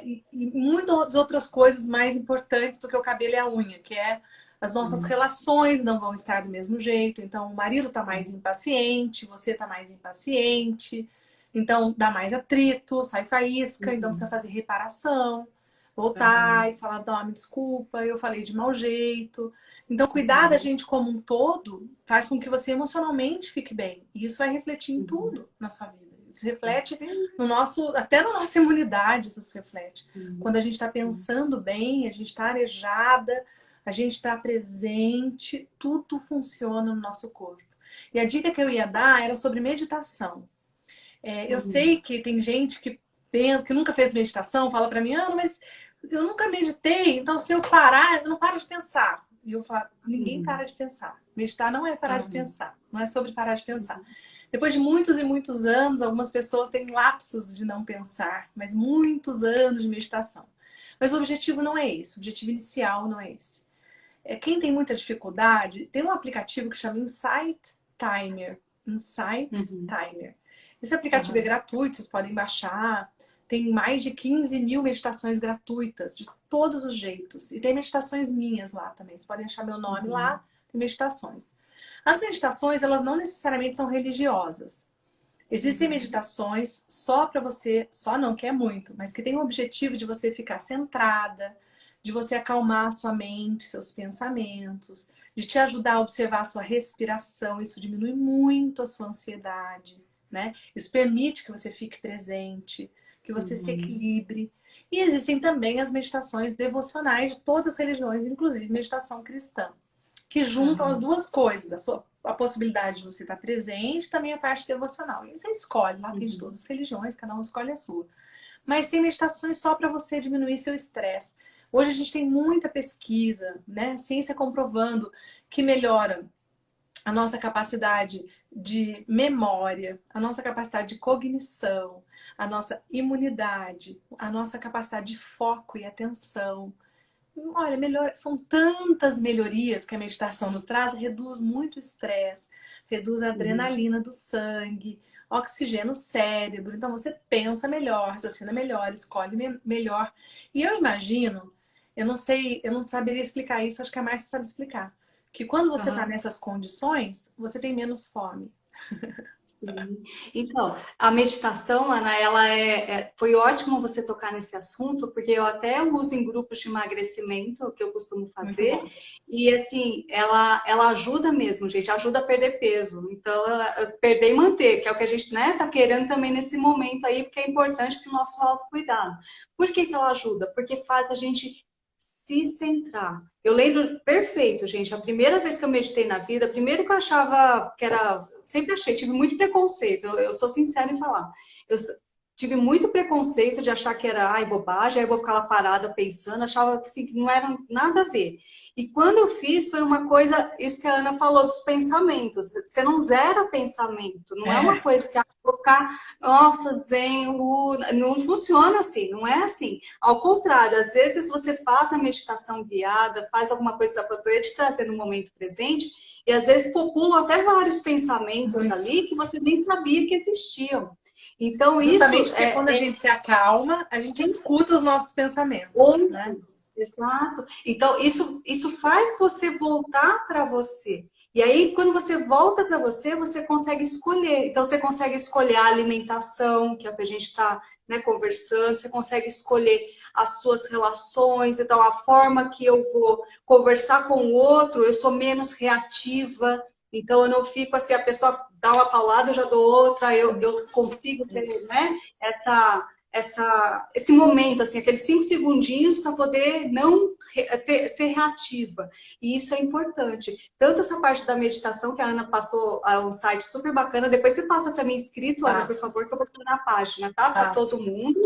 e muitas outras coisas mais importantes do que o cabelo e a unha, que é as nossas uhum, relações não vão estar do mesmo jeito. Então, o marido está mais impaciente, você está mais impaciente. Então, dá mais atrito, sai faísca. Então, precisa uhum, fazer reparação, voltar aham, e falar: "Então, me desculpa, eu falei de mau jeito." Então, cuidar da uhum, gente como um todo faz com que você emocionalmente fique bem. E isso vai refletir em uhum. tudo na sua vida. Isso reflete no nosso, até na nossa imunidade, isso se reflete. Quando a gente está pensando bem, a gente está arejada, a gente está presente, tudo funciona no nosso corpo. E a dica que eu ia dar era sobre meditação. Eu Uhum. sei que tem gente que pensa, que nunca fez meditação, fala para mim: "Ah, mas eu nunca meditei, então se eu parar, eu não paro de pensar." E eu falo: ninguém para Uhum. de pensar. Meditar não é parar de Aham. pensar, não é sobre parar de pensar. Depois de muitos e muitos anos, algumas pessoas têm lapsos de não pensar, mas muitos anos de meditação. Mas o objetivo não é esse, o objetivo inicial não é esse. Quem tem muita dificuldade, tem um aplicativo que chama Insight Timer. Insight Uhum. Timer. Esse aplicativo é Aham. gratuito, vocês podem baixar. Tem mais de 15 mil meditações gratuitas, de todos os jeitos. E tem meditações minhas lá também. Vocês podem achar meu nome Uhum. lá, tem meditações. As meditações, elas não necessariamente são religiosas. Existem Uhum. meditações só para você, só não, que é muito, mas que tem o objetivo de você ficar centrada, de você acalmar a sua mente, seus pensamentos, de te ajudar a observar a sua respiração. Isso diminui muito a sua ansiedade, né? Isso permite que você fique presente, que você se Uhum. equilibre. E existem também as meditações devocionais de todas as religiões, inclusive meditação cristã, que juntam as Aham. duas coisas, a possibilidade de você estar presente, também a parte devocional. E você escolhe, lá tem de Uhum. todas as religiões, cada um escolhe a sua. Mas tem meditações só para você diminuir seu estresse. Hoje a gente tem muita pesquisa, né? Ciência comprovando que melhora a nossa capacidade de memória, a nossa capacidade de cognição, a nossa imunidade, a nossa capacidade de foco e atenção. Olha, são tantas melhorias que a meditação nos traz, reduz muito o estresse, reduz a Uhum. adrenalina do sangue, oxigena o cérebro, então você pensa melhor, raciocina melhor, escolhe melhor. E eu imagino, eu não sei, eu não saberia explicar isso, acho que a Márcia sabe explicar, que quando você está Aham. nessas condições, você tem menos fome. Sim. Então, a meditação, Ana, ela foi ótimo você tocar nesse assunto, porque eu até uso em grupos de emagrecimento, que eu costumo Muito fazer, bom. e assim, ela ajuda mesmo, gente, ajuda a perder peso. Então, perder e manter, que é o que a gente, né, tá querendo também nesse momento aí, porque é importante para o nosso autocuidado. Por que que ela ajuda? Porque faz a gente se centrar. Eu lembro perfeito, gente, a primeira vez que eu meditei na vida, primeiro que eu achava que era, sempre achei, tive muito preconceito, eu sou sincera em falar. Eu tive muito preconceito de achar que era, ai, bobagem, aí eu vou ficar lá parada pensando, achava assim, que não era nada a ver. E quando eu fiz, foi uma coisa, isso que a Ana falou dos pensamentos. Você não zera pensamento, não é uma É, coisa que eu vou ficar, nossa, zen, não funciona assim, não é assim. Ao contrário, às vezes você faz a meditação guiada, faz alguma coisa para poder te trazer no momento presente, e às vezes populam até vários pensamentos muito. ali que você nem sabia que existiam. Então, Justamente isso porque quando a gente se acalma, a gente escuta os nossos pensamentos, né? outro. Exato. Então, isso faz você voltar para você. E aí, quando você volta para você, você consegue escolher. Então, você consegue escolher a alimentação, que é o que a gente está, né, conversando, você consegue escolher as suas relações, então a forma que eu vou conversar com o outro, eu sou menos reativa, então eu não fico assim, a pessoa dá uma palavra, eu já dou outra, eu Isso, consigo ter, isso. né, esse momento, assim, aqueles 5 segundinhos para poder não ser reativa. E isso é importante. Tanto essa parte da meditação, que a Ana passou um site super bacana, depois você passa para mim escrito, Ana, por Passo, favor, que eu vou pôr na página, tá? Para passo. todo mundo.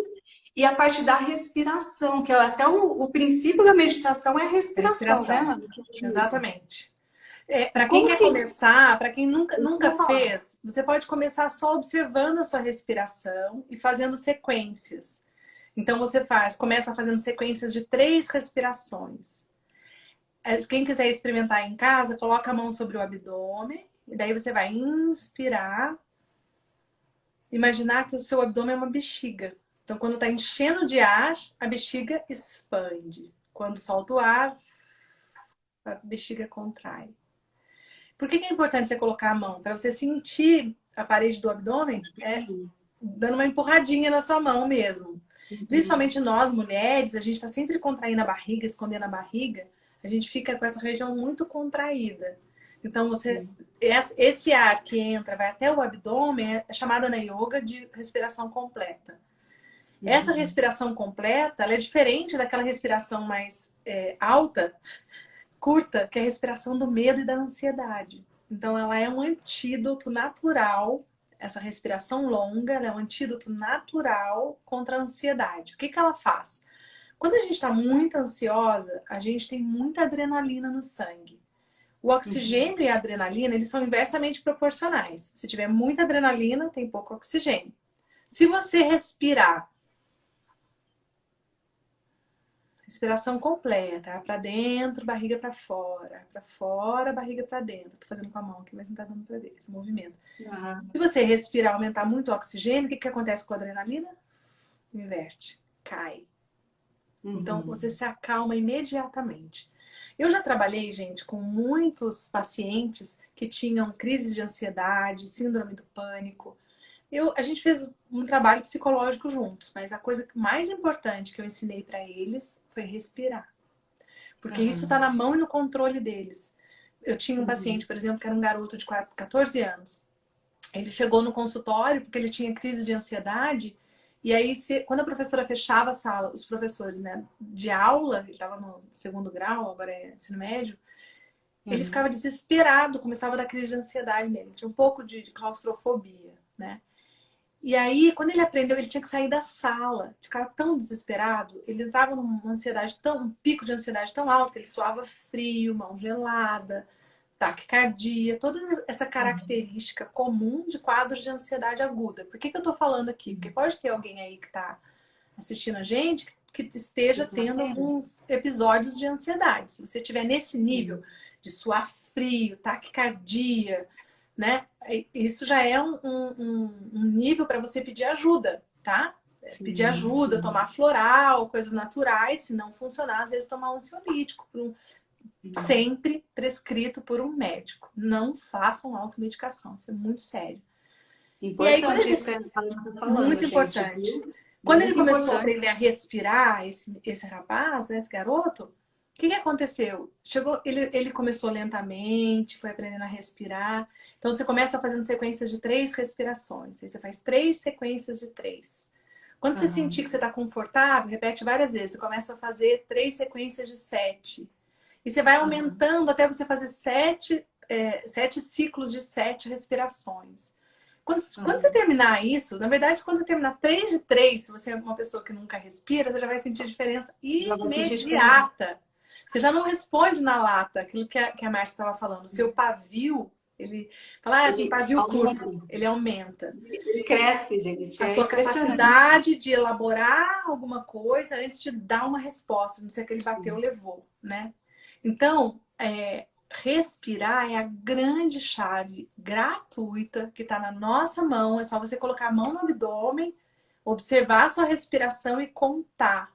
E a parte da respiração, que é até o princípio da meditação é a respiração, né, Respiração. Ana? Que ajuda. Exatamente. Para quem Como quer que. começar, para quem Eu nunca vou falar. fez, você pode começar só observando a sua respiração e fazendo sequências. Então você começa fazendo sequências de 3 respirações. Quem quiser experimentar em casa, coloca a mão sobre o abdômen e daí você vai inspirar, imaginar que o seu abdômen é uma bexiga. Então quando está enchendo de ar, a bexiga expande. Quando solta o ar, a bexiga contrai. Por que é importante você colocar a mão? Para você sentir a parede do abdômen, dando uma empurradinha na sua mão mesmo. Uhum. Principalmente nós, mulheres, a gente está sempre contraindo a barriga, escondendo a barriga. A gente fica com essa região muito contraída. Então, Sim. esse ar que entra, vai até o abdômen, é chamada na yoga de respiração completa. Essa Uhum. respiração completa, ela é diferente daquela respiração mais alta, curta, que é a respiração do medo e da ansiedade. Então, ela é um antídoto natural. Essa respiração longa, ela é um antídoto natural contra a ansiedade. O que que ela faz? Quando a gente está muito ansiosa, a gente tem muita adrenalina no sangue. O Uhum. oxigênio e a adrenalina, eles são inversamente proporcionais. Se tiver muita adrenalina, tem pouco oxigênio. Se você respirar respiração completa, ar pra dentro, barriga pra fora, ar pra fora, barriga pra dentro. Tô fazendo com a mão aqui, mas não tá dando pra ver esse movimento. Ah, Se você respirar, aumentar muito o oxigênio, o que que acontece com a adrenalina? Inverte, cai. Então você uhum. se acalma imediatamente. Eu já trabalhei, gente, com muitos pacientes que tinham crises de ansiedade, síndrome do pânico. A gente fez um trabalho psicológico juntos, mas a coisa mais importante que eu ensinei para eles foi respirar. Porque isso está Aham. na mão e no controle deles. Eu tinha um Uhum. paciente, por exemplo, que era um garoto de 14 anos. Ele chegou no consultório porque ele tinha crise de ansiedade. E aí, quando a professora fechava a sala, os professores, né, de aula, ele estava no segundo grau, agora é ensino médio, ele ficava Uhum. desesperado, começava a dar crise de ansiedade nele. Tinha um pouco de claustrofobia, né? E aí, quando ele aprendeu, ele tinha que sair da sala. Ficava tão desesperado. Ele entrava numa ansiedade um pico de ansiedade tão alto que ele suava frio, mão gelada, taquicardia, toda essa característica comum de quadros de ansiedade aguda. Por que eu tô falando aqui? Porque pode ter alguém aí que tá assistindo a gente que esteja tendo alguns episódios de ansiedade. Se você estiver nesse nível de suar frio, taquicardia, né? Isso já é um nível para você pedir ajuda, tá? Pedir ajuda, tomar floral, coisas naturais. Se não funcionar, às vezes tomar um ansiolítico, sempre prescrito por um médico. Não façam automedicação, isso é muito sério. Importante isso que a Ana está falando, muito gente, importante. viu? Quando Muito ele começou importante. a aprender a respirar, esse rapaz, né, esse garoto, o que aconteceu? Ele começou lentamente, foi aprendendo a respirar. Então você começa fazendo sequências de 3 respirações. Aí você faz 3 sequências de 3. Quando você sentir que você está confortável, repete várias vezes. Você começa a fazer 3 sequências de 7. E você vai aumentando até você fazer 7 ciclos de 7 respirações. Quando você terminar isso, na verdade, quando você terminar 3 de 3, se você é uma pessoa que nunca respira, você já vai sentir diferença imediata. Você já não responde na lata, aquilo que a Márcia estava falando. O seu pavio, ele fala, tem pavio curto, ele aumenta. Ele cresce, gente. A sua capacidade de elaborar alguma coisa antes de dar uma resposta, não sei o que ele bateu, levou, né? Então, respirar é a grande chave gratuita que está na nossa mão. É só você colocar a mão no abdômen, observar a sua respiração e contar.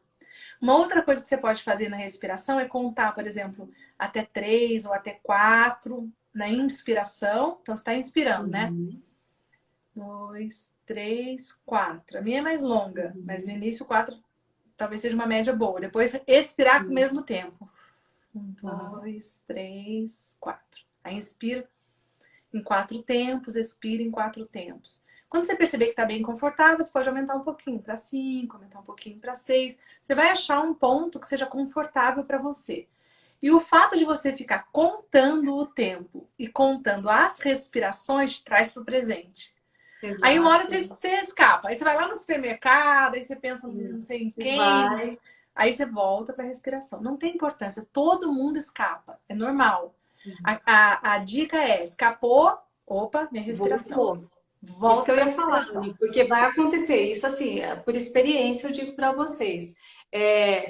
Uma outra coisa que você pode fazer na respiração é contar, por exemplo, até 3 ou até 4 na inspiração. Então, você está inspirando, né? 2, 3, 4. A minha é mais longa, mas no início 4 talvez seja uma média boa. Depois, expirar ao mesmo tempo. 1, 2, 3, 4. Aí inspira em 4 tempos, expira em 4 tempos. Quando você perceber que está bem confortável, você pode aumentar um pouquinho para 5, aumentar um pouquinho para 6. Você vai achar um ponto que seja confortável para você. E o fato de você ficar contando o tempo e contando as respirações te traz para o presente. Exato. Aí uma hora você escapa. Aí você vai lá no supermercado, aí você pensa não sei em quem. Aí você volta para a respiração. Não tem importância. Todo mundo escapa. É normal. A dica é, escapou, opa, minha respiração. Volta. Isso que eu ia falar, porque vai acontecer. Isso assim, por experiência eu digo para vocês.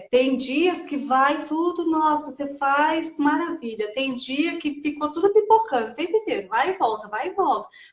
Tem dias que vai tudo, nossa, você faz maravilha. Tem dia que ficou tudo pipocando o tempo inteiro, vai e volta,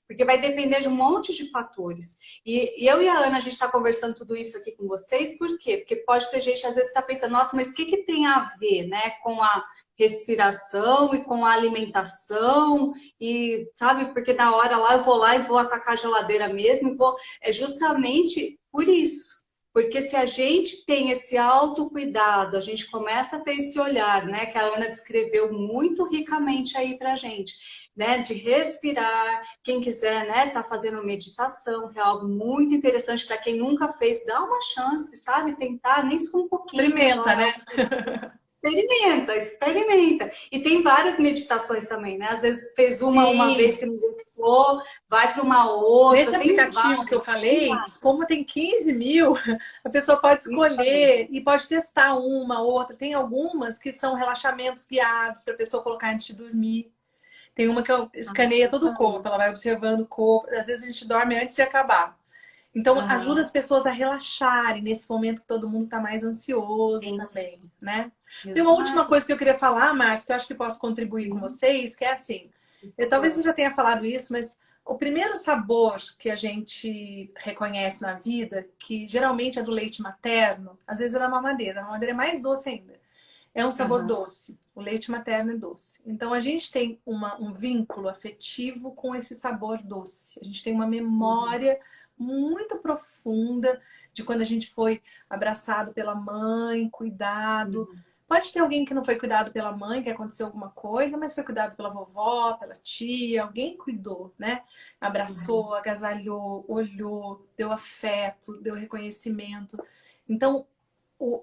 porque vai depender de um monte de fatores. E eu e a Ana, a gente está conversando tudo isso aqui com vocês, por quê? Porque pode ter gente, às vezes, que está pensando, nossa, mas o que tem a ver, né, com a respiração e com a alimentação, e sabe, porque na hora lá eu vou lá e vou atacar a geladeira mesmo, é justamente por isso. Porque se a gente tem esse autocuidado, a gente começa a ter esse olhar, né, que a Ana descreveu muito ricamente aí pra gente, né, de respirar, quem quiser, né, tá fazendo meditação, que é algo muito interessante para quem nunca fez, dá uma chance, sabe, tentar, nem se for um pouquinho. Experimenta, só, né? Experimenta. E tem várias meditações também, né? Às vezes fez uma vez que não gostou, vai para uma outra. Nesse aplicativo que eu falei, como tem 15 mil, a pessoa pode escolher e pode testar uma, outra. Tem algumas que são relaxamentos guiados para a pessoa colocar antes de dormir. Tem uma que escaneia todo o corpo, ela vai observando o corpo. Às vezes a gente dorme antes de acabar. Então, ajuda as pessoas a relaxarem nesse momento que todo mundo está mais ansioso também, né? Tem uma última coisa que eu queria falar, Márcia, que eu acho que posso contribuir com vocês, que é assim, talvez você já tenha falado isso, mas o primeiro sabor que a gente reconhece na vida, que geralmente é do leite materno, às vezes é da mamadeira. A mamadeira é mais doce ainda. É um sabor doce. O leite materno é doce. Então, a gente tem um vínculo afetivo com esse sabor doce. A gente tem uma memória muito profunda de quando a gente foi abraçado pela mãe, cuidado. Pode ter alguém que não foi cuidado pela mãe, que aconteceu alguma coisa, mas foi cuidado pela vovó, pela tia, alguém cuidou, né? Abraçou, agasalhou, olhou, deu afeto, deu reconhecimento. Então,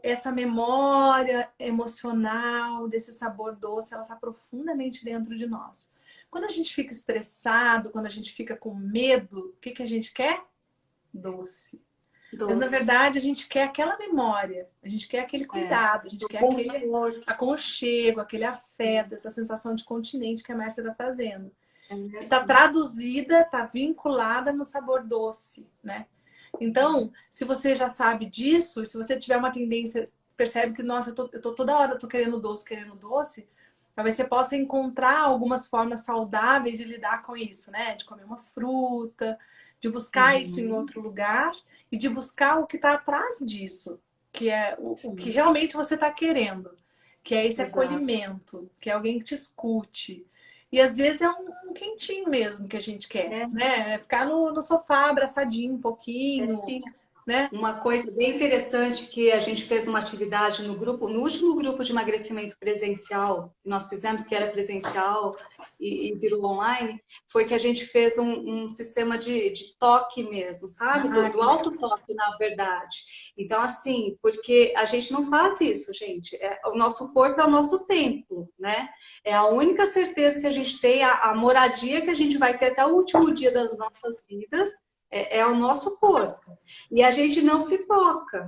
essa memória emocional desse sabor doce, ela está profundamente dentro de nós. Quando a gente fica estressado, quando a gente fica com medo, o que a gente quer? doce. Mas, na Doce. verdade, a gente quer aquela memória, a gente quer aquele cuidado, a gente Do quer aquele conforto. aconchego, aquele afeto, essa sensação de continente que a Márcia está fazendo. É E está assim. traduzida, está vinculada no sabor doce, né? Então, se você já sabe disso, e se você tiver uma tendência, percebe que, nossa, eu tô toda hora tô querendo doce, talvez você possa encontrar algumas formas saudáveis de lidar com isso, né? De comer uma fruta, de buscar isso em Uhum. outro lugar e de buscar o que está atrás disso, que é o que Sim, realmente você está querendo, que é esse exato. acolhimento, que é alguém que te escute. E às vezes é um quentinho mesmo que a gente quer, É, né? É ficar no sofá abraçadinho um pouquinho, tinha né? uma coisa bem interessante que a gente fez uma atividade no grupo, no último grupo de emagrecimento presencial que nós fizemos, que era presencial e virou online, foi que a gente fez um sistema de toque mesmo, sabe? Ah, Do que legal. autotoque, na verdade. Então, assim, porque a gente não faz isso, gente. O nosso corpo é o nosso templo, né? É a única certeza que a gente tem, a moradia que a gente vai ter até o último dia das nossas vidas, é o nosso corpo. E a gente não se toca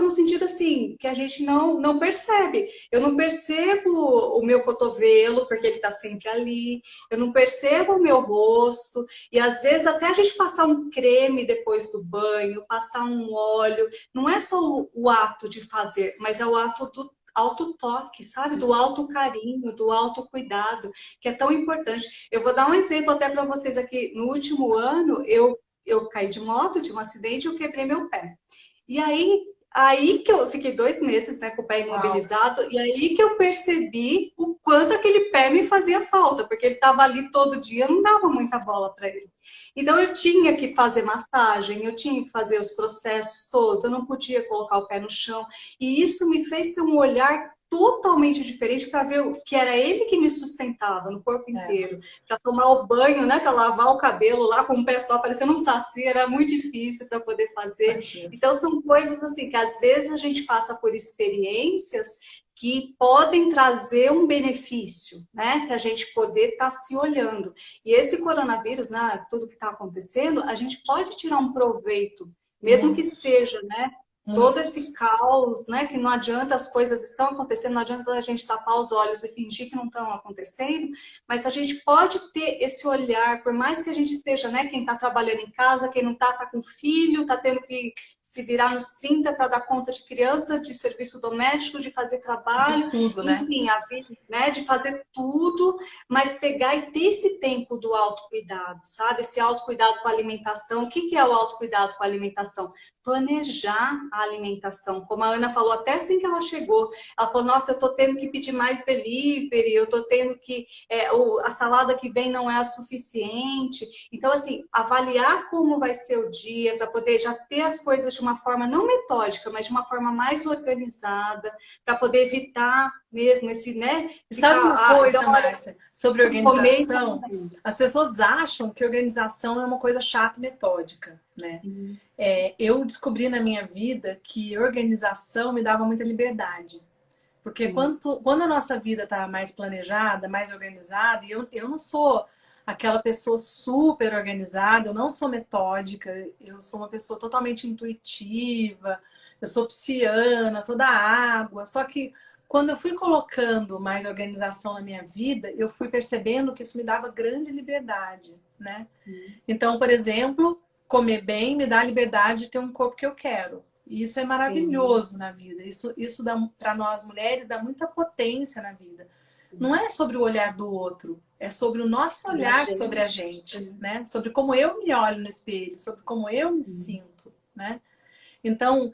no sentido assim, que a gente não percebe. Eu não percebo o meu cotovelo, porque ele está sempre ali, eu não percebo o meu rosto, e às vezes até a gente passar um creme depois do banho, passar um óleo, não é só o ato de fazer, mas é o ato do autotoque, sabe? Do Isso. autocarinho, do autocuidado, que é tão importante. Eu vou dar um exemplo até para vocês aqui. No último ano, eu caí de moto, tive um acidente e eu quebrei meu pé. E aí que eu fiquei 2 meses, né, com o pé Uau. imobilizado, e aí que eu percebi o quanto aquele pé me fazia falta, porque ele estava ali todo dia, eu não dava muita bola para ele. Então eu tinha que fazer massagem, eu tinha que fazer os processos todos, eu não podia colocar o pé no chão, e isso me fez ter um olhar totalmente diferente para ver que era ele que me sustentava no corpo É, inteiro, para tomar o banho, né, para lavar o cabelo lá com o pé só parecendo um saci, era muito difícil para poder fazer. imagina. Então, são coisas assim que às vezes a gente passa por experiências que podem trazer um benefício, né? Para a gente poder estar se olhando. E esse coronavírus, né? Tudo que está acontecendo, a gente pode tirar um proveito, mesmo que Muitos. esteja, né? Todo esse Muitos. caos, né? Que não adianta, as coisas estão acontecendo, não adianta a gente tapar os olhos e fingir que não estão acontecendo, mas a gente pode ter esse olhar, por mais que a gente esteja, né? Quem está trabalhando em casa, quem não está, está com filho, está tendo que se virar nos 30 para dar conta de criança, de serviço doméstico, de fazer De trabalho, tudo, né? enfim, a vida, né? De fazer tudo, mas pegar e ter esse tempo do autocuidado, sabe? Esse autocuidado com a alimentação. O que que é o autocuidado com a alimentação? Planejar a alimentação. Como a Ana falou, até assim que ela chegou, ela falou, nossa, eu tô tendo que pedir mais delivery, eu tô tendo que, a salada que vem não é a suficiente. Então, assim, avaliar como vai ser o dia, para poder já ter as coisas de uma forma não metódica, mas de uma forma mais organizada, para poder evitar mesmo esse, né, E ficar, sabe uma da coisa, hora Márcia, sobre de comer e tá organização? comendo. As pessoas acham que organização é uma coisa chata e metódica, né? Eu descobri na minha vida que organização me dava muita liberdade. Porque Sim, quando a nossa vida está mais planejada, mais organizada, e eu não sou aquela pessoa super organizada, eu não sou metódica, eu sou uma pessoa totalmente intuitiva, eu sou pisciana, toda água. Só que quando eu fui colocando mais organização na minha vida, eu fui percebendo que isso me dava grande liberdade, né? sim. Então, por exemplo, comer bem me dá a liberdade de ter um corpo que eu quero. E isso é Sim. maravilhoso na vida. Isso dá para nós mulheres dá muita potência na vida. Não é sobre o olhar do outro, é sobre o nosso Da olhar sobre a gente. gente, né? Sobre como eu me olho no espelho, sobre como eu me sinto, né? Então,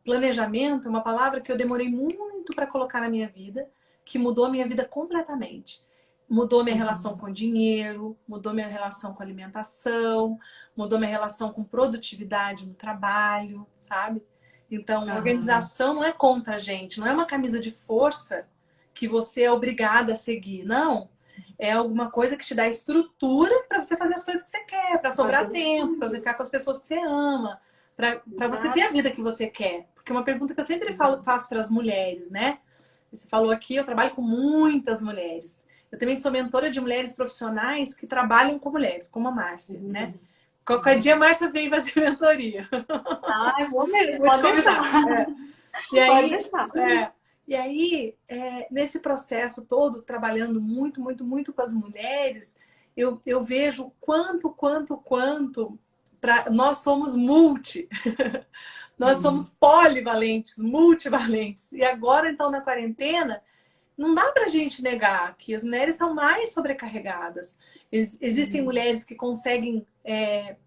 planejamento é uma palavra que eu demorei muito para colocar na minha vida, que mudou a minha vida completamente. Mudou minha relação Uhum. com dinheiro, mudou minha relação com alimentação, mudou minha relação com produtividade no trabalho, sabe? Então, Aham. organização não é contra a gente, não é uma camisa de força que você é obrigada a seguir. Não. É alguma coisa que te dá estrutura para você fazer as coisas que você quer, para sobrar Fazer tempo, para você tudo. ficar com as pessoas que você ama, para você ter Exato. a vida que você quer. Porque uma pergunta que eu sempre faço para as mulheres, né? Você falou aqui, eu trabalho com muitas mulheres. Eu também sou mentora de mulheres profissionais que trabalham com mulheres, como a Márcia, né? Uhum. Qualquer dia a Márcia vem fazer mentoria. Ai, vou mesmo, Vou te pode convidar. deixar. É. E Pode aí, deixar. nesse processo todo, trabalhando muito, muito, muito com as mulheres, eu vejo quanto nós somos nós somos polivalentes, multivalentes. E agora, então, na quarentena, não dá para a gente negar que as mulheres estão mais sobrecarregadas. Existem mulheres que conseguem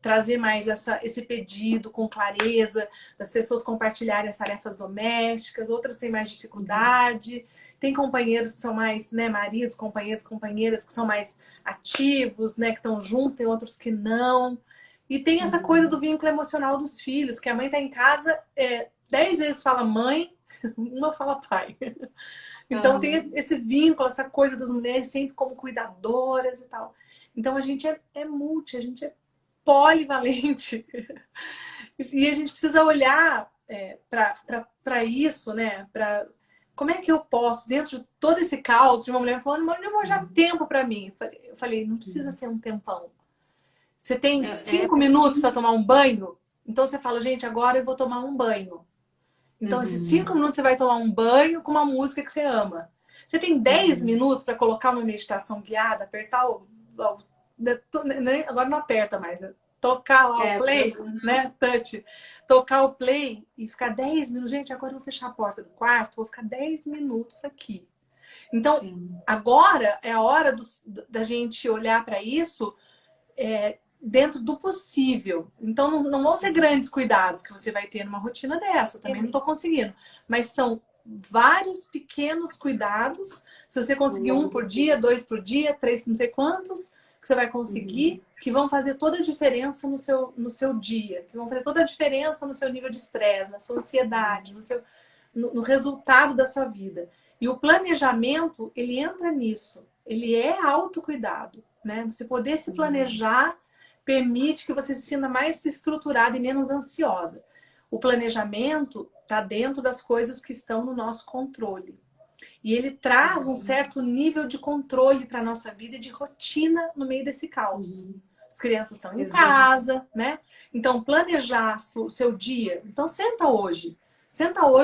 trazer mais esse pedido com clareza, das pessoas compartilharem as tarefas domésticas, outras têm mais dificuldade. Tem companheiros que são mais, né, maridos, companheiros, companheiras que são mais ativos, né, que estão juntos, tem outros que não. E tem essa coisa do vínculo emocional dos filhos, que a mãe está em casa, 10 vezes fala mãe, uma fala pai. Então tem esse vínculo, essa coisa das mulheres sempre como cuidadoras e tal. Então a gente é multi, a gente é polivalente. E a gente precisa olhar para isso, né? Como é que eu posso, dentro de todo esse caos, de uma mulher falando, mas eu vou já tempo para mim. Eu falei, não precisa ser um tempão. Você tem 5 minutos para tomar um banho, então você fala, gente, agora eu vou tomar um banho. Então, esses 5 minutos você vai tomar um banho com uma música que você ama. Você tem 10 minutos para colocar uma meditação guiada, apertar agora não aperta mais, né? Tocar lá o play, né? Touch. Tocar o play e ficar 10 minutos. Gente, agora eu vou fechar a porta do quarto, vou ficar 10 minutos aqui. Então, agora é a hora da gente olhar para isso dentro do possível. Então, não vão ser grandes cuidados que você vai ter numa rotina dessa. Também não estou conseguindo. Mas são vários pequenos cuidados. Se você conseguir 1 por dia, 2 por dia, 3 não sei quantos, que você vai conseguir, que vão fazer toda a diferença no seu dia. Que vão fazer toda a diferença no seu nível de estresse, na sua ansiedade, no resultado da sua vida. E o planejamento, ele entra nisso. Ele é autocuidado, né? Você poder se planejar permite que você se sinta mais estruturada e menos ansiosa. O planejamento está dentro das coisas que estão no nosso controle. E ele traz um certo nível de controle para a nossa vida e de rotina no meio desse caos. As crianças estão em casa, né? Então, planejar o seu dia. Então, senta hoje,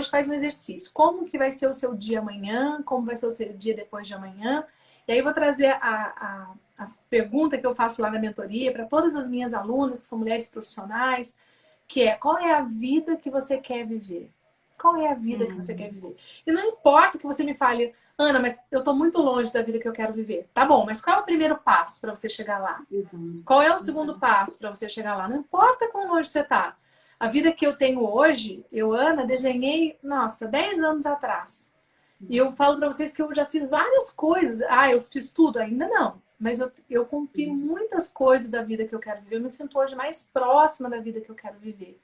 faz um exercício. Como que vai ser o seu dia amanhã? Como vai ser o seu dia depois de amanhã? E aí eu vou trazer a pergunta que eu faço lá na mentoria para todas as minhas alunas, que são mulheres profissionais, que é: qual é a vida que você quer viver? Qual é a vida que você quer viver? E não importa que você me fale, Ana, mas eu estou muito longe da vida que eu quero viver. Tá bom, mas qual é o primeiro passo para você chegar lá? Qual é o segundo passo para você chegar lá? Não importa quão longe você está. A vida que eu tenho hoje, eu, Ana, desenhei, 10 anos atrás. E eu falo para vocês que eu já fiz várias coisas. Eu fiz tudo? Ainda não. Mas eu cumpri muitas coisas da vida que eu quero viver. Eu me sinto hoje mais próxima da vida que eu quero viver.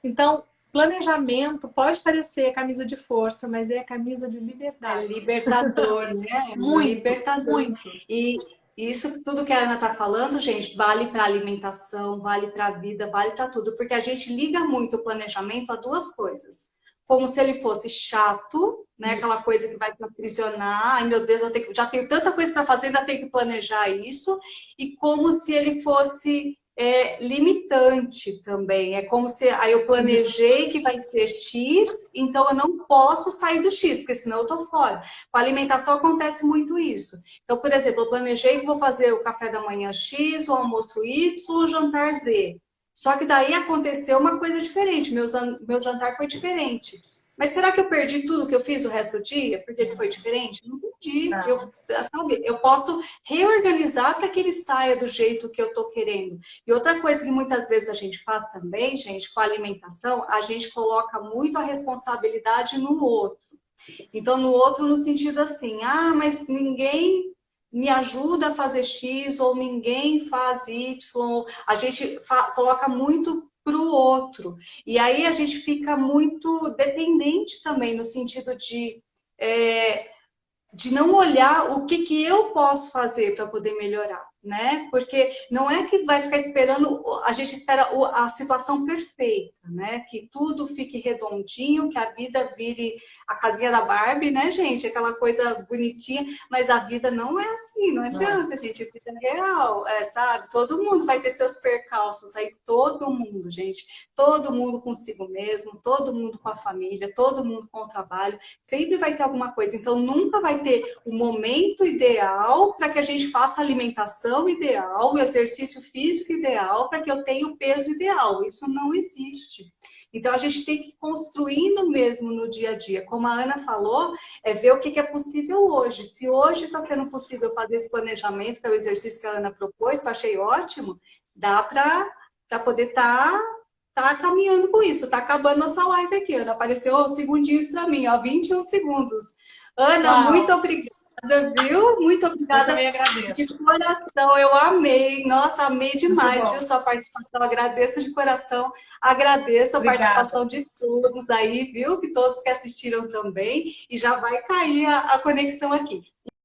Então, planejamento pode parecer camisa de força, mas é camisa de liberdade. É libertador, né? Muito, libertador. muito. E isso tudo que a Ana está falando, gente, vale para alimentação, vale para a vida, vale para tudo. Porque a gente liga muito o planejamento a duas coisas. Como se ele fosse chato, né? Isso. Aquela coisa que vai te aprisionar. Ai, meu Deus, já tenho tanta coisa para fazer, ainda tenho que planejar isso. E como se ele fosse limitante também. É como se aí eu planejei que vai ser X, então eu não posso sair do X, porque senão eu tô fora. Com a alimentação acontece muito isso. Então, por exemplo, eu planejei que vou fazer o café da manhã X, o almoço Y, o jantar Z. Só que daí aconteceu uma coisa diferente, meu jantar foi diferente. Mas será que eu perdi tudo que eu fiz o resto do dia? Porque ele foi diferente? Não perdi. Eu posso reorganizar para que ele saia do jeito que eu estou querendo. E outra coisa que muitas vezes a gente faz também, gente, com a alimentação, a gente coloca muito a responsabilidade no outro. Então, no outro no sentido assim, mas ninguém me ajuda a fazer X ou ninguém faz Y. A gente coloca muito para o outro. E aí a gente fica muito dependente também, no sentido de não olhar o que eu posso fazer para poder melhorar. né? Porque não é que vai ficar esperando, a gente espera a situação perfeita, né? Que tudo fique redondinho, que a vida vire a casinha da Barbie, né, gente? Aquela coisa bonitinha, mas a vida não é assim, não Não é. adianta, gente. A vida é real, sabe? Todo mundo vai ter seus percalços aí, todo mundo, gente. Todo mundo consigo mesmo, todo mundo com a família, todo mundo com o trabalho. Sempre vai ter alguma coisa. Então, nunca vai ter o momento ideal para que a gente faça a alimentação ideal, o exercício físico ideal, para que eu tenha o peso ideal. Isso não existe. Então, a gente tem que ir construindo mesmo no dia a dia. Como a Ana falou, é ver o que é possível hoje. Se hoje está sendo possível fazer esse planejamento, que é o exercício que a Ana propôs, que eu achei ótimo, dá para poder estar tá caminhando com isso. Tá acabando nossa live aqui, Ana. Apareceu segundinhos para mim, ó, 21 segundos. Ana, Uau, muito obrigada, viu? Muito eu obrigada também de agradeço. coração. Eu amei. Nossa, amei Muito demais, viu? bom. Sua participação. Agradeço de coração. Agradeço a Obrigada. participação de todos aí, viu? Que todos que assistiram também. E já vai cair a conexão aqui.